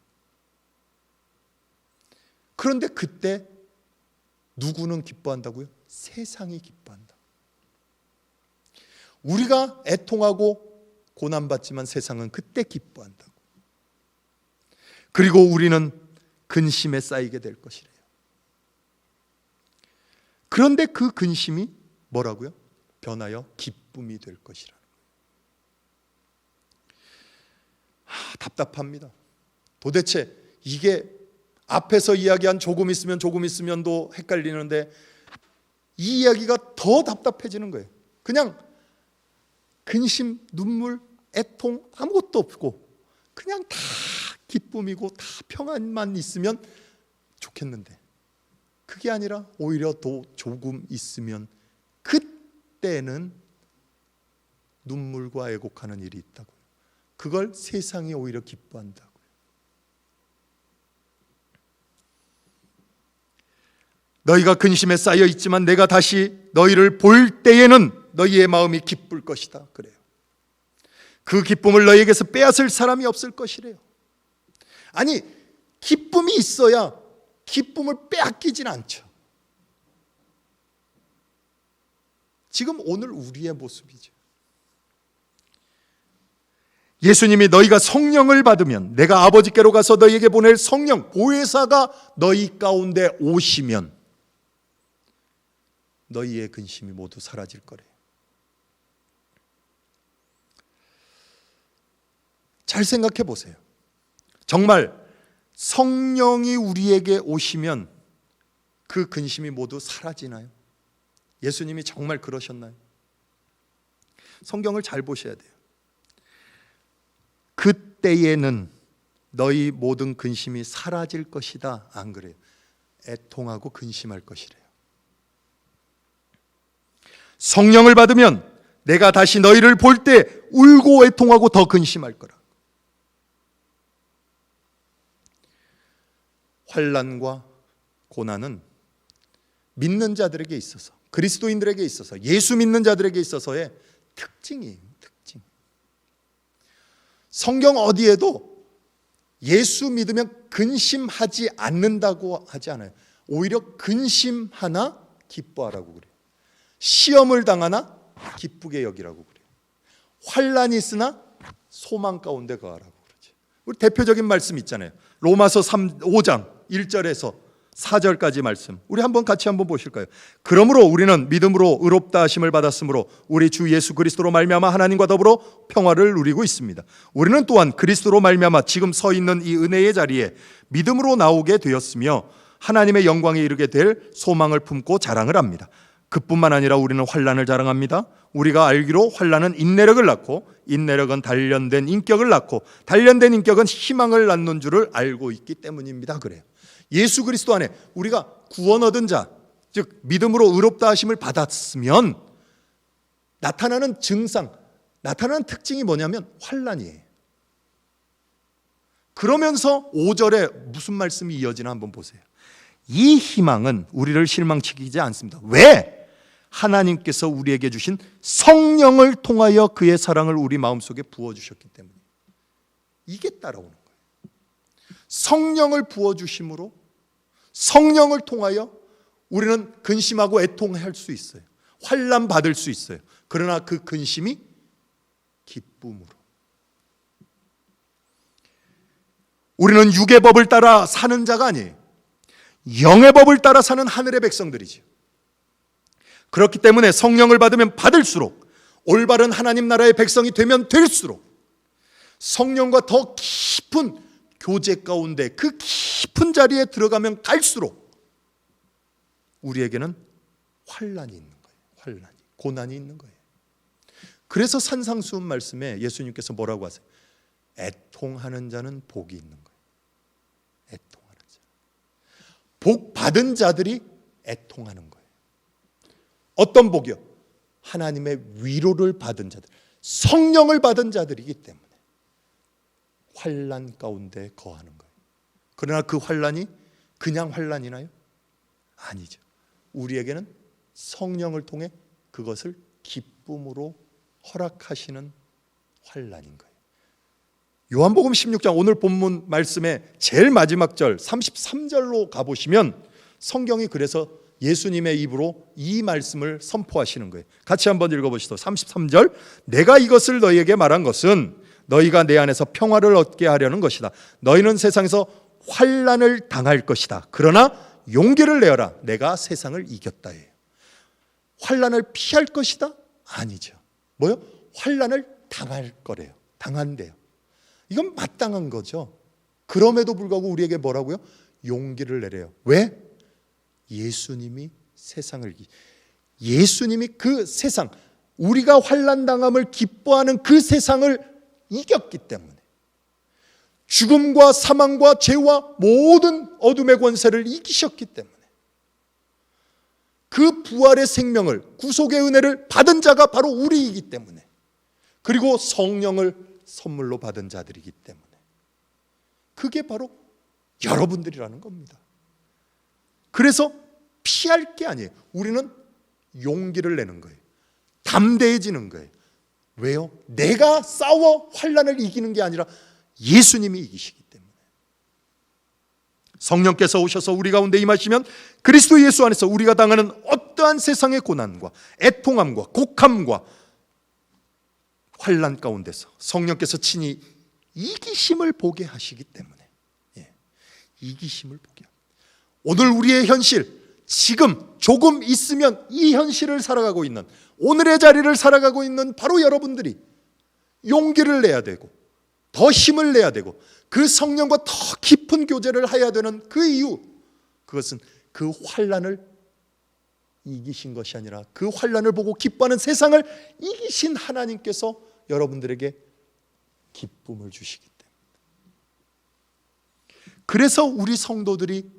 그런데 그때 누구는 기뻐한다고요? 세상이 기뻐한다. 우리가 애통하고 고난받지만 세상은 그때 기뻐한다고. 그리고 우리는 근심에 쌓이게 될 것이래요. 그런데 그 근심이 뭐라고요? 변하여 기쁨이 될 것이라는 거예요. 답답합니다. 도대체 이게 앞에서 이야기한 조금 있으면도 헷갈리는데 이 이야기가 더 답답해지는 거예요. 그냥 근심, 눈물, 애통 아무것도 없고 그냥 다 기쁨이고 다 평안만 있으면 좋겠는데 그게 아니라 오히려 더 조금 있으면 그때는 눈물과 애곡하는 일이 있다고요. 그걸 세상이 오히려 기뻐한다고요. 너희가 근심에 쌓여 있지만 내가 다시 너희를 볼 때에는 너희의 마음이 기쁠 것이다. 그래요. 그 기쁨을 너희에게서 빼앗을 사람이 없을 것이래요. 아니, 기쁨이 있어야 기쁨을 빼앗기진 않죠. 지금 오늘 우리의 모습이죠. 예수님이 너희가 성령을 받으면 내가 아버지께로 가서 너희에게 보낼 성령 보혜사가 너희 가운데 오시면 너희의 근심이 모두 사라질 거래요. 잘 생각해 보세요. 정말 성령이 우리에게 오시면 그 근심이 모두 사라지나요? 예수님이 정말 그러셨나요? 성경을 잘 보셔야 돼요. 그때에는 너희 모든 근심이 사라질 것이다. 안 그래요? 애통하고 근심할 것이래요. 성령을 받으면 내가 다시 너희를 볼 때 울고 애통하고 더 근심할 거라. 환난과 고난은 믿는 자들에게 있어서, 그리스도인들에게 있어서, 예수 믿는 자들에게 있어서의 특징이에요. 특징. 성경 어디에도 예수 믿으면 근심하지 않는다고 하지 않아요. 오히려 근심하나 기뻐하라고 그래요. 시험을 당하나 기쁘게 여기라고 그래요. 환난이 있으나 소망 가운데 거하라고 그러죠. 우리 대표적인 말씀 있잖아요. 로마서 5장 1절에서 4절까지 말씀. 우리 같이 한번 보실까요? 그러므로 우리는 믿음으로 의롭다 하심을 받았으므로 우리 주 예수 그리스도로 말미암아 하나님과 더불어 평화를 누리고 있습니다. 우리는 또한 그리스도로 말미암아 지금 서 있는 이 은혜의 자리에 믿음으로 나오게 되었으며 하나님의 영광에 이르게 될 소망을 품고 자랑을 합니다. 그뿐만 아니라 우리는 환난을 자랑합니다. 우리가 알기로 환난은 인내력을 낳고 인내력은 단련된 인격을 낳고 단련된 인격은 희망을 낳는 줄을 알고 있기 때문입니다. 그래요. 예수 그리스도 안에 우리가 구원 얻은 자, 즉 믿음으로 의롭다 하심을 받았으면 나타나는 증상, 나타나는 특징이 뭐냐면 환난이에요. 그러면서 5절에 무슨 말씀이 이어지나 한번 보세요. 이 희망은 우리를 실망시키지 않습니다. 왜? 하나님께서 우리에게 주신 성령을 통하여 그의 사랑을 우리 마음속에 부어주셨기 때문에 이게 따라오는 거예요. 성령을 부어주심으로 성령을 통하여 우리는 근심하고 애통할 수 있어요. 환난 받을 수 있어요. 그러나 그 근심이 기쁨으로. 우리는 육의 법을 따라 사는 자가 아니에요. 영의 법을 따라 사는 하늘의 백성들이죠. 그렇기 때문에 성령을 받으면 받을수록 올바른 하나님 나라의 백성이 되면 될수록 성령과 더 깊은 교제 가운데 그 깊은 자리에 들어가면 갈수록 우리에게는 환난이 있는 거예요. 고난이 있는 거예요. 그래서 산상수훈 말씀에 예수님께서 뭐라고 하세요? 애통하는 자는 복이 있는 거예요. 애통하는 자. 복 받은 자들이 애통하는 거예요. 어떤 복이요? 하나님의 위로를 받은 자들, 성령을 받은 자들이기 때문에 환난 가운데 거하는 거예요. 그러나 그 환난이 그냥 환난이나요? 아니죠. 우리에게는 성령을 통해 그것을 기쁨으로 허락하시는 환난인 거예요. 요한복음 16장 오늘 본문 말씀의 제일 마지막 절 33절로 가보시면 성경이 그래서 예수님의 입으로 이 말씀을 선포하시는 거예요. 같이 한번 읽어보시죠. 33절, 내가 이것을 너희에게 말한 것은 너희가 내 안에서 평화를 얻게 하려는 것이다. 너희는 세상에서 환난을 당할 것이다. 그러나 용기를 내어라. 내가 세상을 이겼다예요. 환난을 피할 것이다? 아니죠. 뭐요? 환난을 당할 거래요. 당한대요. 이건 마땅한 거죠. 그럼에도 불구하고 우리에게 뭐라고요? 용기를 내래요. 왜? 예수님이 세상을 예수님이 그 세상, 우리가 환난 당함을 기뻐하는 그 세상을 이겼기 때문에, 죽음과 사망과 죄와 모든 어둠의 권세를 이기셨기 때문에, 그 부활의 생명을, 구속의 은혜를 받은 자가 바로 우리이기 때문에, 그리고 성령을 선물로 받은 자들이기 때문에, 그게 바로 여러분들이라는 겁니다. 그래서 피할 게 아니에요. 우리는 용기를 내는 거예요. 담대해지는 거예요. 왜요? 내가 싸워 환난을 이기는 게 아니라 예수님이 이기시기 때문에. 성령께서 오셔서 우리 가운데 임하시면 그리스도 예수 안에서 우리가 당하는 어떠한 세상의 고난과 애통함과 곡함과 환난 가운데서 성령께서 친히 이기심을 보게 하시기 때문에, 이기심을 보게 합니다. 오늘 우리의 현실, 지금 조금 있으면 이 현실을 살아가고 있는, 오늘의 자리를 살아가고 있는 바로 여러분들이 용기를 내야 되고 더 힘을 내야 되고 그 성령과 더 깊은 교제를 해야 되는 그 이유, 그것은 그 환난을 이기신 것이 아니라 그 환난을 보고 기뻐하는 세상을 이기신 하나님께서 여러분들에게 기쁨을 주시기 때문에. 그래서 우리 성도들이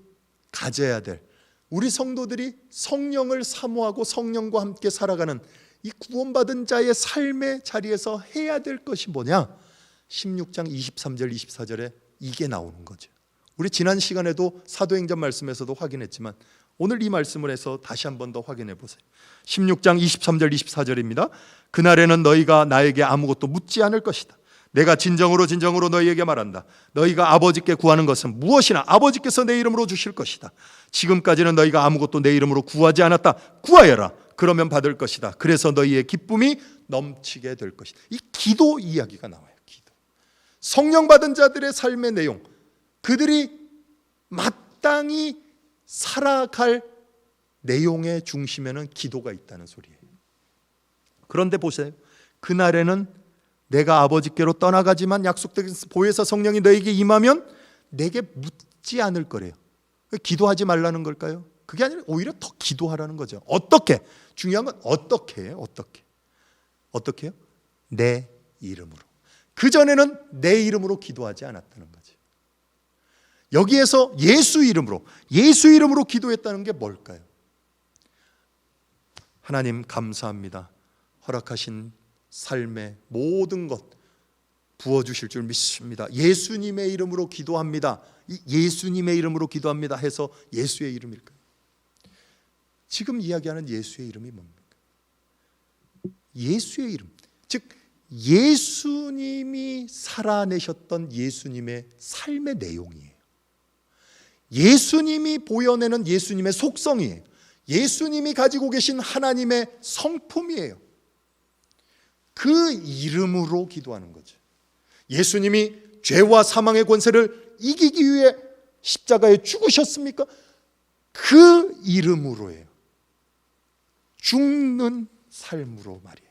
가져야 될, 우리 성도들이 성령을 사모하고 성령과 함께 살아가는 이 구원받은 자의 삶의 자리에서 해야 될 것이 뭐냐? 16장 23절 24절에 이게 나오는 거죠. 우리 지난 시간에도 사도행전 말씀에서도 확인했지만 오늘 이 말씀을 해서 다시 한 번 더 확인해 보세요. 16장 23절 24절입니다. 그날에는 너희가 나에게 아무것도 묻지 않을 것이다. 내가 진정으로 너희에게 말한다. 너희가 아버지께 구하는 것은 무엇이나 아버지께서 내 이름으로 주실 것이다. 지금까지는 너희가 아무것도 내 이름으로 구하지 않았다. 구하여라. 그러면 받을 것이다. 그래서 너희의 기쁨이 넘치게 될 것이다. 이 기도 이야기가 나와요. 기도. 성령 받은 자들의 삶의 내용, 그들이 마땅히 살아갈 내용의 중심에는 기도가 있다는 소리예요. 그런데 보세요. 그날에는 내가 아버지께로 떠나가지만 약속된 보혜사 성령이 너에게 임하면 내게 묻지 않을 거래요. 기도하지 말라는 걸까요? 그게 아니라 오히려 더 기도하라는 거죠. 어떻게? 중요한 건 어떻게 해요? 어떻게요? 내 이름으로. 그전에는 내 이름으로 기도하지 않았다는 거죠. 여기에서 예수 이름으로 기도했다는 게 뭘까요? 하나님 감사합니다. 허락하신 삶의 모든 것 부어주실 줄 믿습니다. 예수님의 이름으로 기도합니다. 예수님의 이름으로 기도합니다 해서 예수의 이름일까요? 지금 이야기하는 예수의 이름이 뭡니까? 예수의 이름, 즉 예수님이 살아내셨던 예수님의 삶의 내용이에요. 예수님이 보여내는 예수님의 속성이에요. 예수님이 가지고 계신 하나님의 성품이에요. 그 이름으로 기도하는 거죠. 예수님이 죄와 사망의 권세를 이기기 위해 십자가에 죽으셨습니까? 그 이름으로예요. 죽는 삶으로 말이에요.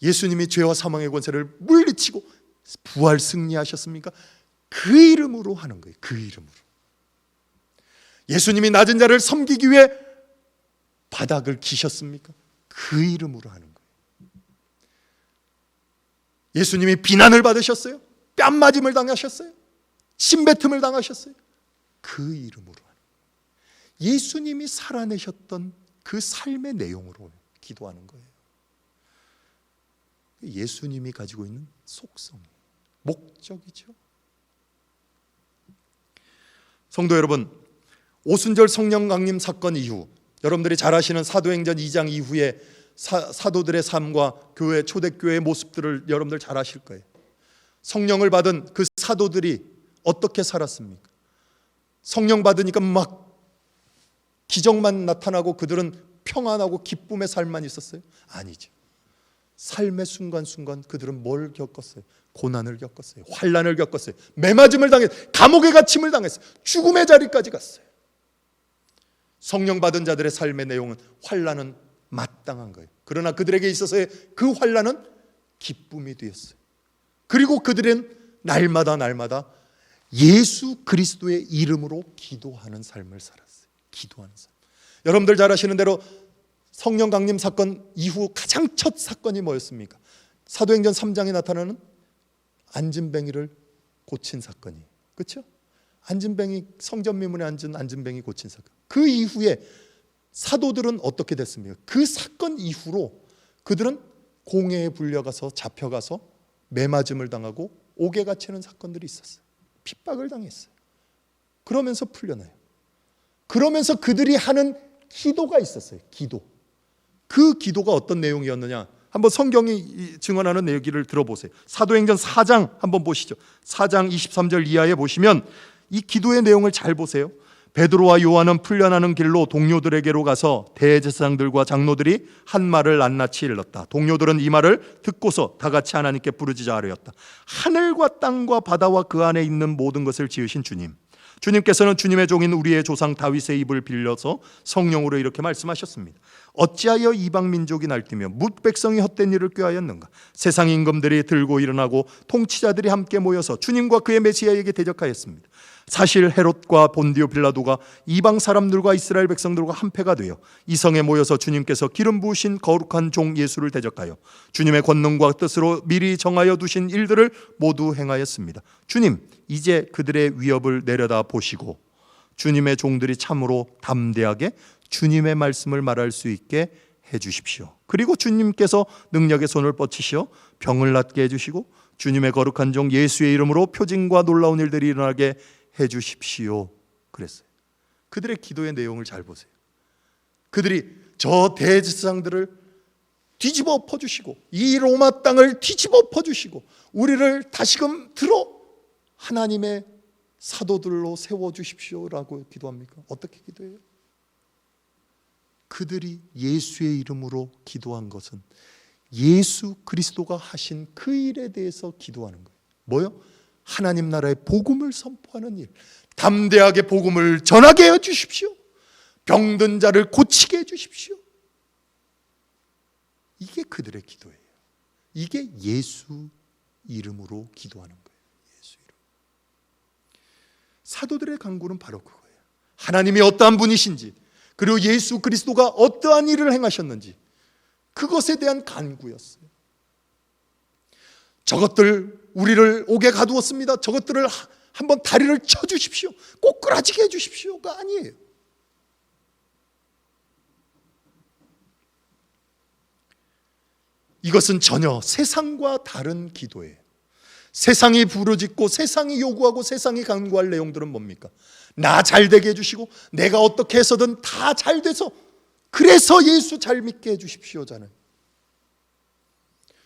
예수님이 죄와 사망의 권세를 물리치고 부활 승리하셨습니까? 그 이름으로 하는 거예요. 그 이름으로. 예수님이 낮은 자를 섬기기 위해 바닥을 기셨습니까? 그 이름으로 하는 거예요. 예수님이 비난을 받으셨어요? 뺨맞음을 당하셨어요? 침뱉음을 당하셨어요? 그 이름으로 하는 거예요. 예수님이 살아내셨던 그 삶의 내용으로 기도하는 거예요. 예수님이 가지고 있는 속성, 목적이죠. 성도 여러분, 오순절 성령 강림 사건 이후, 여러분들이 잘 아시는 사도행전 2장 이후에 사도들의 삶과 교회, 초대교회의 모습들을 여러분들 잘 아실 거예요. 성령을 받은 그 사도들이 어떻게 살았습니까? 성령 받으니까 막 기적만 나타나고 그들은 평안하고 기쁨의 삶만 있었어요? 아니죠. 삶의 순간순간 그들은 뭘 겪었어요? 고난을 겪었어요. 환난을 겪었어요. 매맞음을 당했어요. 감옥에 갇힘을 당했어요. 죽음의 자리까지 갔어요. 성령 받은 자들의 삶의 내용은 환난은 마땅한 거예요. 그러나 그들에게 있어서의 그 환난은 기쁨이 되었어요. 그리고 그들은 날마다 예수 그리스도의 이름으로 기도하는 삶을 살았어요. 기도하는 삶. 여러분들 잘 아시는 대로 성령 강림 사건 이후 가장 첫 사건이 뭐였습니까? 사도행전 3장에 나타나는 안진뱅이를 고친 사건이, 그렇죠? 안진뱅이, 성전 미문에 앉은 안진뱅이 고친 사건. 그 이후에 사도들은 어떻게 됐습니까? 그 사건 이후로 그들은 공회에 불려가서 잡혀가서 매맞음을 당하고 옥에 갇히는 사건들이 있었어요. 핍박을 당했어요. 그러면서 풀려나요. 그러면서 그들이 하는 기도가 있었어요. 기도. 그 기도가 어떤 내용이었느냐? 한번 성경이 증언하는 얘기를 들어보세요. 사도행전 4장 한번 보시죠. 4장 23절 이하에 보시면 이 기도의 내용을 잘 보세요. 베드로와 요한은 풀려나는 길로 동료들에게로 가서 대제사장들과 장로들이 한 말을 낱낱이 일렀다. 동료들은 이 말을 듣고서 다 같이 하나님께 부르짖어 아뢰었다. 하늘과 땅과 바다와 그 안에 있는 모든 것을 지으신 주님, 주님께서는 주님의 종인 우리의 조상 다윗의 입을 빌려서 성령으로 이렇게 말씀하셨습니다. 어찌하여 이방 민족이 날뛰며 뭇 백성이 헛된 일을 꾀하였는가? 세상 임금들이 들고 일어나고 통치자들이 함께 모여서 주님과 그의 메시아에게 대적하였습니다. 사실 헤롯과 본디오 빌라도가 이방 사람들과 이스라엘 백성들과 한패가 되어 이 성에 모여서 주님께서 기름 부으신 거룩한 종 예수를 대적하여 주님의 권능과 뜻으로 미리 정하여 두신 일들을 모두 행하였습니다. 주님, 이제 그들의 위협을 내려다 보시고 주님의 종들이 참으로 담대하게 주님의 말씀을 말할 수 있게 해주십시오. 그리고 주님께서 능력의 손을 뻗치시어 병을 낫게 해주시고 주님의 거룩한 종 예수의 이름으로 표징과 놀라운 일들이 일어나게 해주십시오. 그랬어요. 그들의 기도의 내용을 잘 보세요. 그들이 저 대제사장들을 뒤집어 엎어주시고 이 로마 땅을 뒤집어 엎어주시고 우리를 다시금 들어 하나님의 사도들로 세워주십시오라고 기도합니까? 어떻게 기도해요? 그들이 예수의 이름으로 기도한 것은 예수 그리스도가 하신 그 일에 대해서 기도하는 거예요. 뭐요? 하나님 나라의 복음을 선포하는 일, 담대하게 복음을 전하게 해주십시오. 병든 자를 고치게 해주십시오. 이게 그들의 기도예요. 이게 예수 이름으로 기도하는 거예요. 예수 이름. 사도들의 간구는 바로 그거예요. 하나님이 어떠한 분이신지, 그리고 예수 그리스도가 어떠한 일을 행하셨는지 그것에 대한 간구였어요. 저것들 우리를 옥에 가두었습니다. 저것들을 한번 다리를 쳐주십시오. 꼬꾸라지게 해주십시오가 아니에요. 이것은 전혀 세상과 다른 기도예요. 세상이 부르짖고 세상이 요구하고 세상이 간구할 내용들은 뭡니까? 나 잘되게 해주시고 내가 어떻게 해서든 다 잘돼서 그래서 예수 잘 믿게 해주십시오잖아요.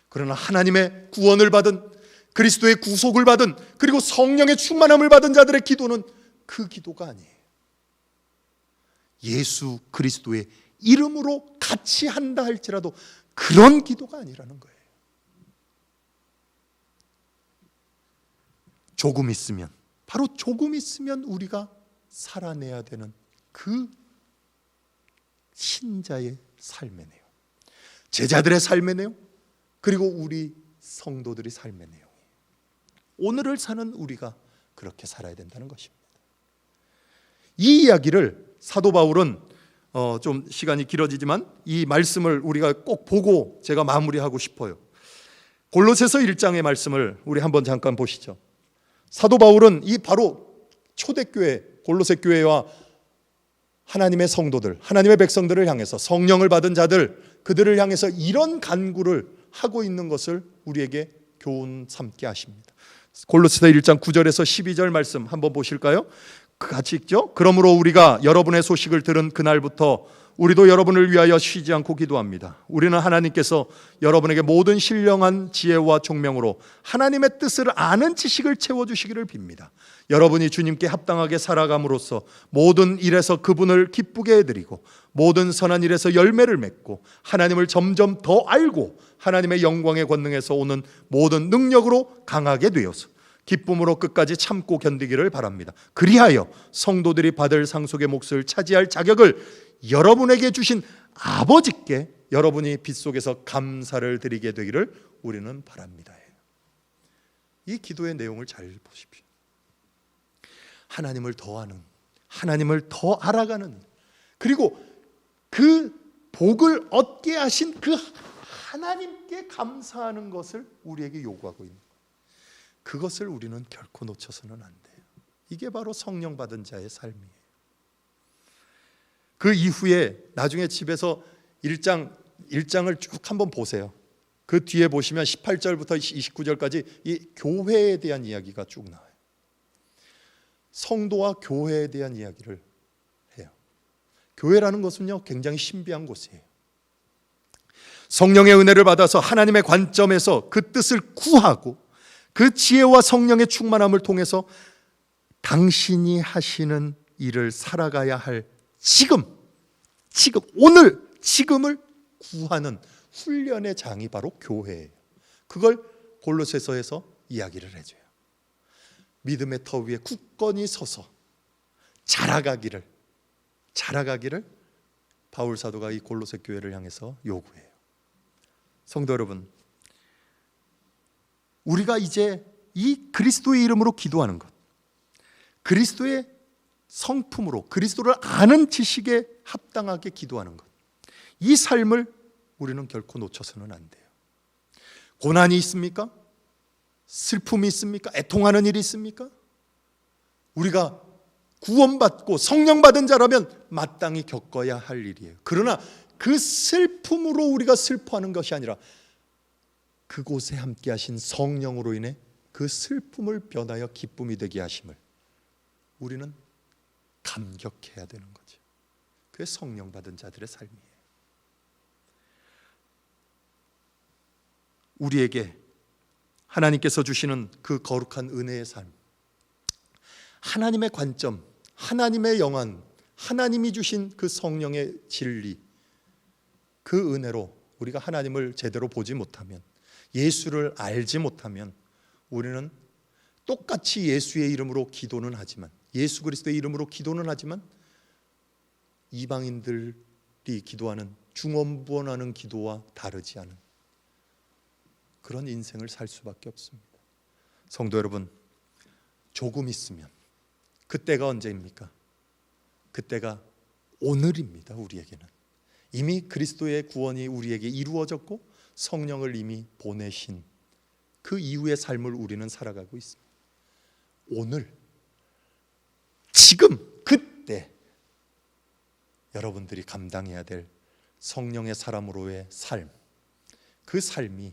그러나 하나님의 구원을 받은, 그리스도의 구속을 받은, 그리고 성령의 충만함을 받은 자들의 기도는 그 기도가 아니에요. 예수 그리스도의 이름으로 같이 한다 할지라도 그런 기도가 아니라는 거예요. 조금 있으면, 바로 조금 있으면 우리가 살아내야 되는 그 신자의 삶의 내용, 제자들의 삶의 내용, 그리고 우리 성도들의 삶의 내용이에요. 오늘을 사는 우리가 그렇게 살아야 된다는 것입니다. 이 이야기를 사도 바울은 좀 시간이 길어지지만 이 말씀을 우리가 꼭 보고 제가 마무리하고 싶어요. 골로새서 1장의 말씀을 우리 한번 잠깐 보시죠. 사도 바울은 이 바로 초대교회 골로새 교회와 하나님의 성도들, 하나님의 백성들을 향해서, 성령을 받은 자들, 그들을 향해서 이런 간구를 하고 있는 것을 우리에게 교훈 삼게 하십니다. 골로새서 1장 9절에서 12절 말씀 한번 보실까요? 같이 읽죠. 그러므로 우리가 여러분의 소식을 들은 그날부터 우리도 여러분을 위하여 쉬지 않고 기도합니다. 우리는 하나님께서 여러분에게 모든 신령한 지혜와 총명으로 하나님의 뜻을 아는 지식을 채워주시기를 빕니다. 여러분이 주님께 합당하게 살아감으로써 모든 일에서 그분을 기쁘게 해드리고 모든 선한 일에서 열매를 맺고 하나님을 점점 더 알고 하나님의 영광의 권능에서 오는 모든 능력으로 강하게 되어서 기쁨으로 끝까지 참고 견디기를 바랍니다. 그리하여 성도들이 받을 상속의 몫을 차지할 자격을 여러분에게 주신 아버지께 여러분이 빗속에서 감사를 드리게 되기를 우리는 바랍니다. 이 기도의 내용을 잘 보십시오. 하나님을 더 아는, 하나님을 더 알아가는, 그리고 그 복을 얻게 하신 그 하나님께 감사하는 것을 우리에게 요구하고 있는 거예요. 그것을 우리는 결코 놓쳐서는 안 돼요. 이게 바로 성령 받은 자의 삶이에요. 그 이후에 나중에 집에서 1장을 쭉 한번 보세요. 그 뒤에 보시면 18절부터 29절까지 이 교회에 대한 이야기가 쭉 나와요. 성도와 교회에 대한 이야기를 해요. 교회라는 것은요, 굉장히 신비한 곳이에요. 성령의 은혜를 받아서 하나님의 관점에서 그 뜻을 구하고 그 지혜와 성령의 충만함을 통해서 당신이 하시는 일을 살아가야 할 지금 오늘 지금을 구하는 훈련의 장이 바로 교회예요. 그걸 골로새서에서 이야기를 해줘요. 믿음의 터 위에 굳건히 서서 자라가기를 바울 사도가 이 골로새 교회를 향해서 요구해요. 성도 여러분, 우리가 이제 이 그리스도의 이름으로 기도하는 것, 그리스도의 성품으로 그리스도를 아는 지식에 합당하게 기도하는 것, 이 삶을 우리는 결코 놓쳐서는 안 돼요. 고난이 있습니까? 슬픔이 있습니까? 애통하는 일이 있습니까? 우리가 구원받고 성령 받은 자라면 마땅히 겪어야 할 일이에요. 그러나 그 슬픔으로 우리가 슬퍼하는 것이 아니라 그곳에 함께 하신 성령으로 인해 그 슬픔을 변하여 기쁨이 되게 하심을 우리는 감격해야 되는 거죠. 그게 성령 받은 자들의 삶이에요. 우리에게 하나님께서 주시는 그 거룩한 은혜의 삶, 하나님의 관점, 하나님의 영안, 하나님이 주신 그 성령의 진리, 그 은혜로 우리가 하나님을 제대로 보지 못하면, 예수를 알지 못하면 우리는 똑같이 예수의 이름으로 기도는 하지만, 예수 그리스도의 이름으로 기도는 하지만 이방인들이 기도하는 중언부언하는 기도와 다르지 않은 그런 인생을 살 수밖에 없습니다. 성도 여러분, 조금 있으면, 그때가 언제입니까? 그때가 오늘입니다. 우리에게는 이미 그리스도의 구원이 우리에게 이루어졌고 성령을 이미 보내신 그 이후의 삶을 우리는 살아가고 있습니다. 오늘, 지금, 그때 여러분들이 감당해야 될 성령의 사람으로의 삶, 그 삶이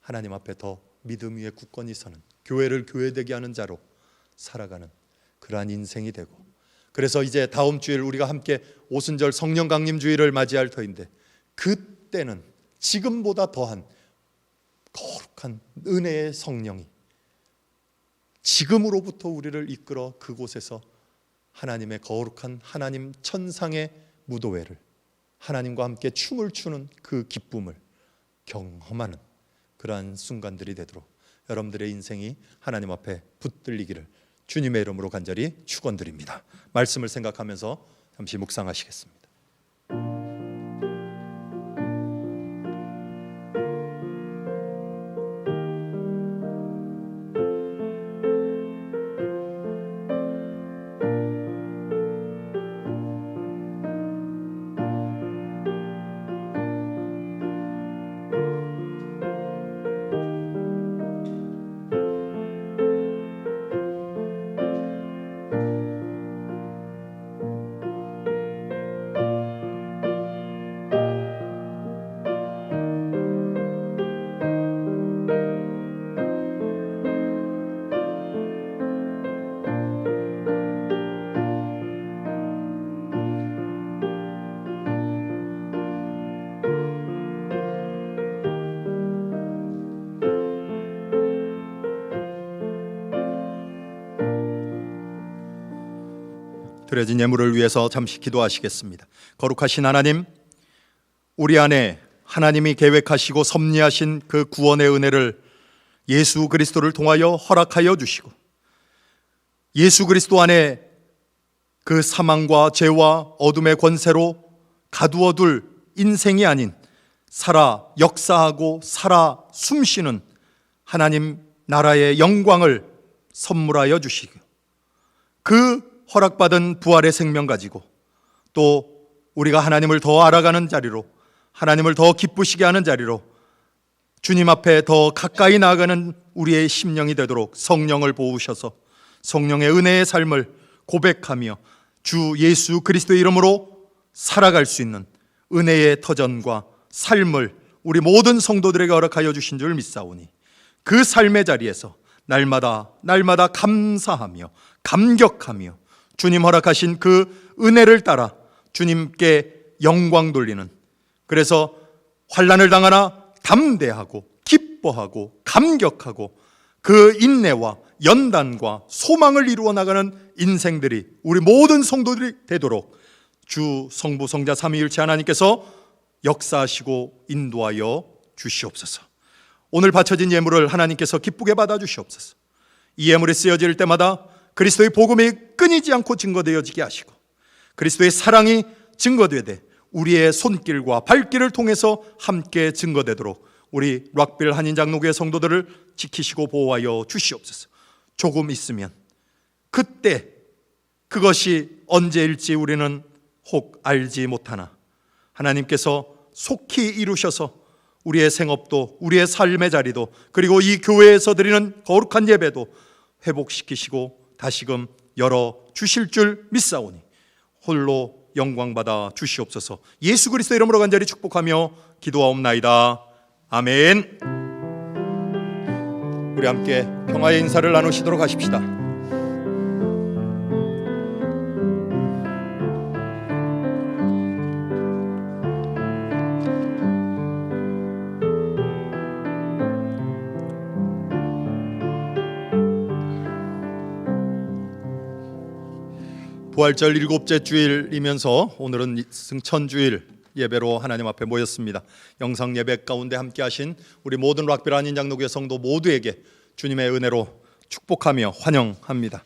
하나님 앞에 더 믿음 위에 굳건히 서는, 교회를 교회되게 하는 자로 살아가는 그러한 인생이 되고, 그래서 이제 다음 주일 우리가 함께 오순절 성령 강림 주일을 맞이할 터인데, 그때는 지금보다 더한 거룩한 은혜의 성령이 지금으로부터 우리를 이끌어 그곳에서 하나님의 거룩한 하나님 천상의 무도회를, 하나님과 함께 춤을 추는 그 기쁨을 경험하는 그러한 순간들이 되도록 여러분들의 인생이 하나님 앞에 붙들리기를 주님의 이름으로 간절히 축원드립니다. 말씀을 생각하면서 잠시 묵상하시겠습니다. 드려진 예물을 위해서 잠시 기도하시겠습니다. 거룩하신 하나님, 우리 안에 하나님이 계획하시고 섭리하신 그 구원의 은혜를 예수 그리스도를 통하여 허락하여 주시고, 예수 그리스도 안에 그 사망과 죄와 어둠의 권세로 가두어둘 인생이 아닌 살아 역사하고 살아 숨쉬는 하나님 나라의 영광을 선물하여 주시고, 그 허락받은 부활의 생명 가지고 또 우리가 하나님을 더 알아가는 자리로, 하나님을 더 기쁘시게 하는 자리로, 주님 앞에 더 가까이 나아가는 우리의 심령이 되도록 성령을 부으셔서 성령의 은혜의 삶을 고백하며 주 예수 그리스도의 이름으로 살아갈 수 있는 은혜의 터전과 삶을 우리 모든 성도들에게 허락하여 주신 줄 믿사오니, 그 삶의 자리에서 날마다 감사하며 감격하며 주님 허락하신 그 은혜를 따라 주님께 영광 돌리는, 그래서 환난을 당하나 담대하고 기뻐하고 감격하고 그 인내와 연단과 소망을 이루어 나가는 인생들이 우리 모든 성도들이 되도록 주 성부 성자 삼위일체 하나님께서 역사하시고 인도하여 주시옵소서. 오늘 바쳐진 예물을 하나님께서 기쁘게 받아 주시옵소서. 이 예물이 쓰여질 때마다 그리스도의 복음이 끊이지 않고 증거되어지게 하시고, 그리스도의 사랑이 증거되되 우리의 손길과 발길을 통해서 함께 증거되도록 우리 락빌 한인장로교회 성도들을 지키시고 보호하여 주시옵소서. 조금 있으면 그때 그것이 언제일지 우리는 혹 알지 못하나 하나님께서 속히 이루셔서 우리의 생업도, 우리의 삶의 자리도, 그리고 이 교회에서 드리는 거룩한 예배도 회복시키시고 다시금 열어 주실 줄 믿사오니 홀로 영광받아 주시옵소서. 예수 그리스도 이름으로 간절히 축복하며 기도하옵나이다. 아멘. 우리 함께 평화의 인사를 나누시도록 하십시다. 부활절 일곱째 주일이면서 오늘은 승천주일 예배로 하나님 앞에 모였습니다. 영상 예배 가운데 함께 하신 우리 모든 락빌 한인장로교회 성도 모두에게 주님의 은혜로 축복하며 환영합니다.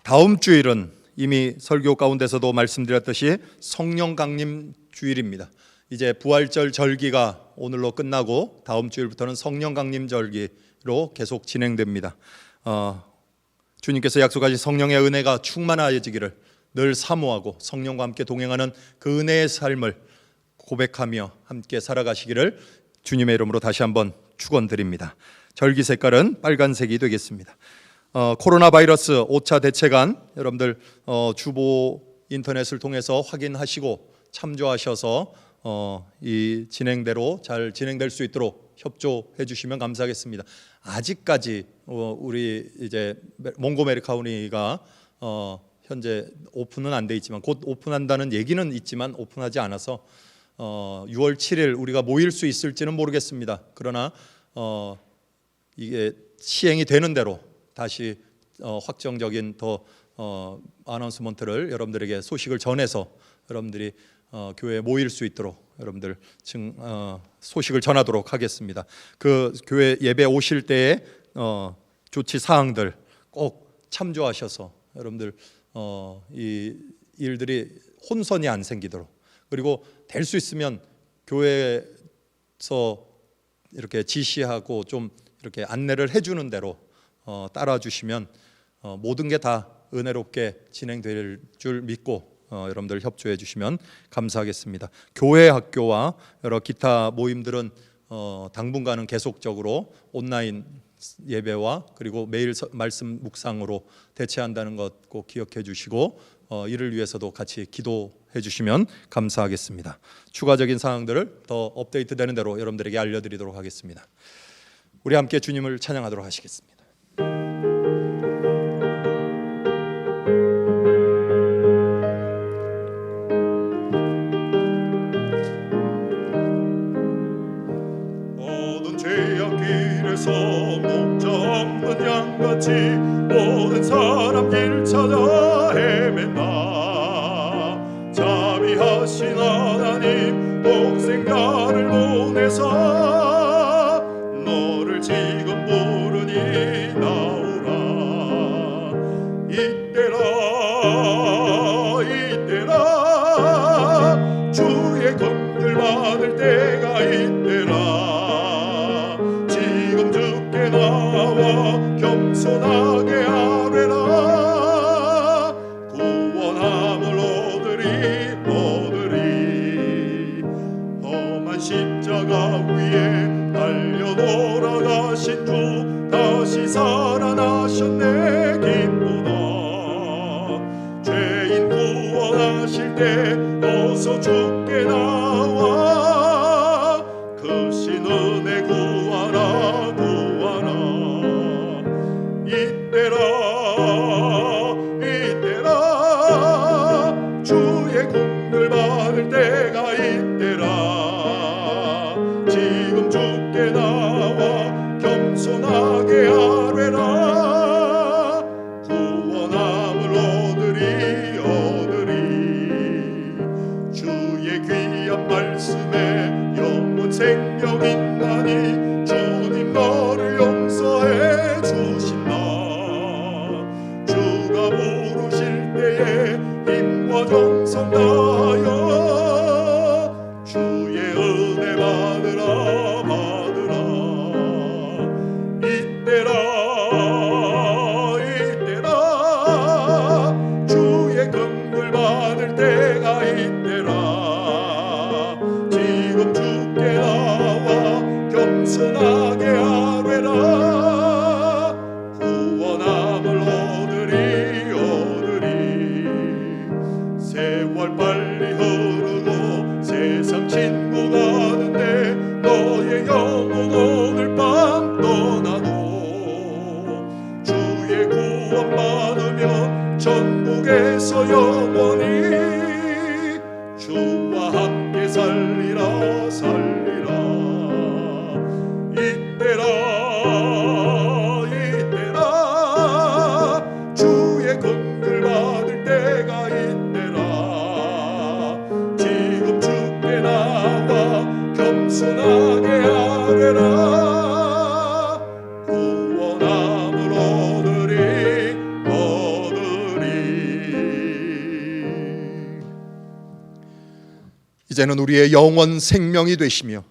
다음 주일은 이미 설교 가운데서도 말씀드렸듯이 성령 강림 주일입니다. 이제 부활절 절기가 오늘로 끝나고 다음 주일부터는 성령 강림 절기로 계속 진행됩니다. 주님께서 약속하신 성령의 은혜가 충만하여지기를 늘 사모하고 성령과 함께 동행하는 그 은혜의 삶을 고백하며 함께 살아가시기를 주님의 이름으로 다시 한번 축원드립니다. 절기 색깔은 빨간색이 되겠습니다. 코로나 바이러스 5차 대책안 여러분들 주보 인터넷을 통해서 확인하시고 참조하셔서 이 진행대로 잘 진행될 수 있도록 협조해 주시면 감사하겠습니다. 아직까지 우리 이제 몽고메리 카운티가 현재 오픈은 안 돼 있지만 곧 오픈한다는 얘기는 있지만 오픈하지 않아서 6월 7일 우리가 모일 수 있을지는 모르겠습니다. 그러나 이게 시행이 되는 대로 다시 확정적인 더 아나운스먼트를 여러분들에게 소식을 전해서 여러분들이 교회에 모일 수 있도록 여러분들 소식을 전하도록 하겠습니다. 그 교회 예배 오실 때에 조치 사항들 꼭 참조하셔서 여러분들 이 일들이 혼선이 안 생기도록, 그리고 될 수 있으면 교회에서 이렇게 지시하고 좀 이렇게 안내를 해주는 대로 따라주시면 모든 게 다 은혜롭게 진행될 줄 믿고 여러분들 협조해 주시면 감사하겠습니다. 교회 학교와 여러 기타 모임들은 당분간은 계속적으로 온라인 예배와 그리고 매일 말씀 묵상으로 대체한다는 것 꼭 기억해 주시고 이를 위해서도 같이 기도해 주시면 감사하겠습니다. 추가적인 사항들을 더 업데이트되는 대로 여러분들에게 알려드리도록 하겠습니다. 우리 함께 주님을 찬양하도록 하시겠습니다. 모든 죄악 길에서 목자 없는 양같이 모든 사람 길 찾아 헤맨다. 주신 하나님 독생자를 보내사 너를 지금 부르니 나오라. 이때라 이때라 주의 긍휼 받을 때가 이때라. 지금 주께 나와 겸손하게 아뢰라. 구원함을 얻으리. 험한 십자가 위에 달려 돌아가신 주 다시 살아나셨네. 기쁘다. 죄인 구원하실 때 어서 주께 나와. 그 신 은혜 구하라 구하라. 이때라 이때라 주의 긍휼 받을 때가 이때라. 지금 주께 나와 겸손하게 아뢰라. 구원함을 얻으리. 주의 귀한 말씀에 영원 생명 있나니 주님 너를 용서해 주신다. 주가 부르실 때에 힘과 정성 다하여 주의 은혜 받으라. 이때라 주의 긍휼 받을 때가 이때라. 지금 주께 나와 겸손하게 아뢰라. 구원함을 얻으리. 세월 빨리 흐르고 세상 친구가 되는데 너의 영혼 오늘 밤 떠나도 주의 구원 받으면 천국에서 영원히 주와 함께 살리라. 이때라 주의 긍휼 받을 때가 이때라. 지금 주께 나와 겸손하게 아뢰라. 구원함을 얻으리. 이제는 우리의 영원 생명이 되시며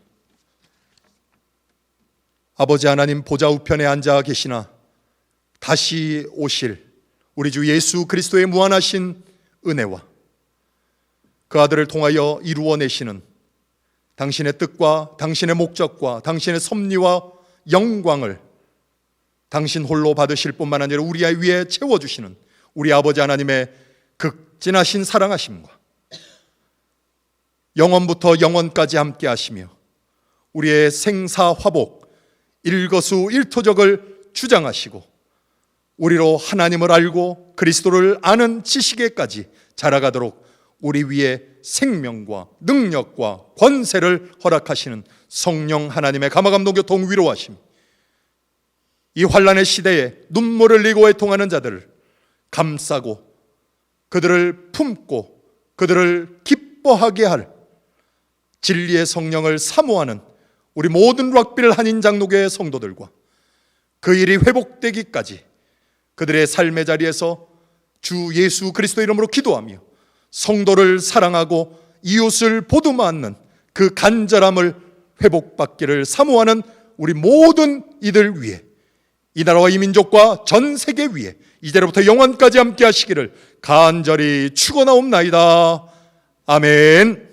아버지 하나님 보좌 우편에 앉아 계시나 다시 오실 우리 주 예수 그리스도의 무한하신 은혜와 그 아들을 통하여 이루어내시는 당신의 뜻과 당신의 목적과 당신의 섭리와 영광을 당신 홀로 받으실 뿐만 아니라 우리 위에 채워주시는 우리 아버지 하나님의 극진하신 사랑하심과 영원부터 영원까지 함께 하시며 우리의 생사화복 일거수일투족을 주장하시고 우리로 하나님을 알고 그리스도를 아는 지식에까지 자라가도록 우리 위에 생명과 능력과 권세를 허락하시는 성령 하나님의 감화감동 교통 위로하심, 이 환난의 시대에 눈물을 흘리고 애통하는 자들을 감싸고 그들을 품고 그들을 기뻐하게 할 진리의 성령을 사모하는 우리 모든 락빌 한인 장로교회 성도들과 그 일이 회복되기까지 그들의 삶의 자리에서 주 예수 그리스도 이름으로 기도하며 성도를 사랑하고 이웃을 보듬어 그 간절함을 회복받기를 사모하는 우리 모든 이들 위해 이 나라와 이 민족과 전 세계 위에 이제로부터 영원까지 함께 하시기를 간절히 축원하옵나이다. 아멘.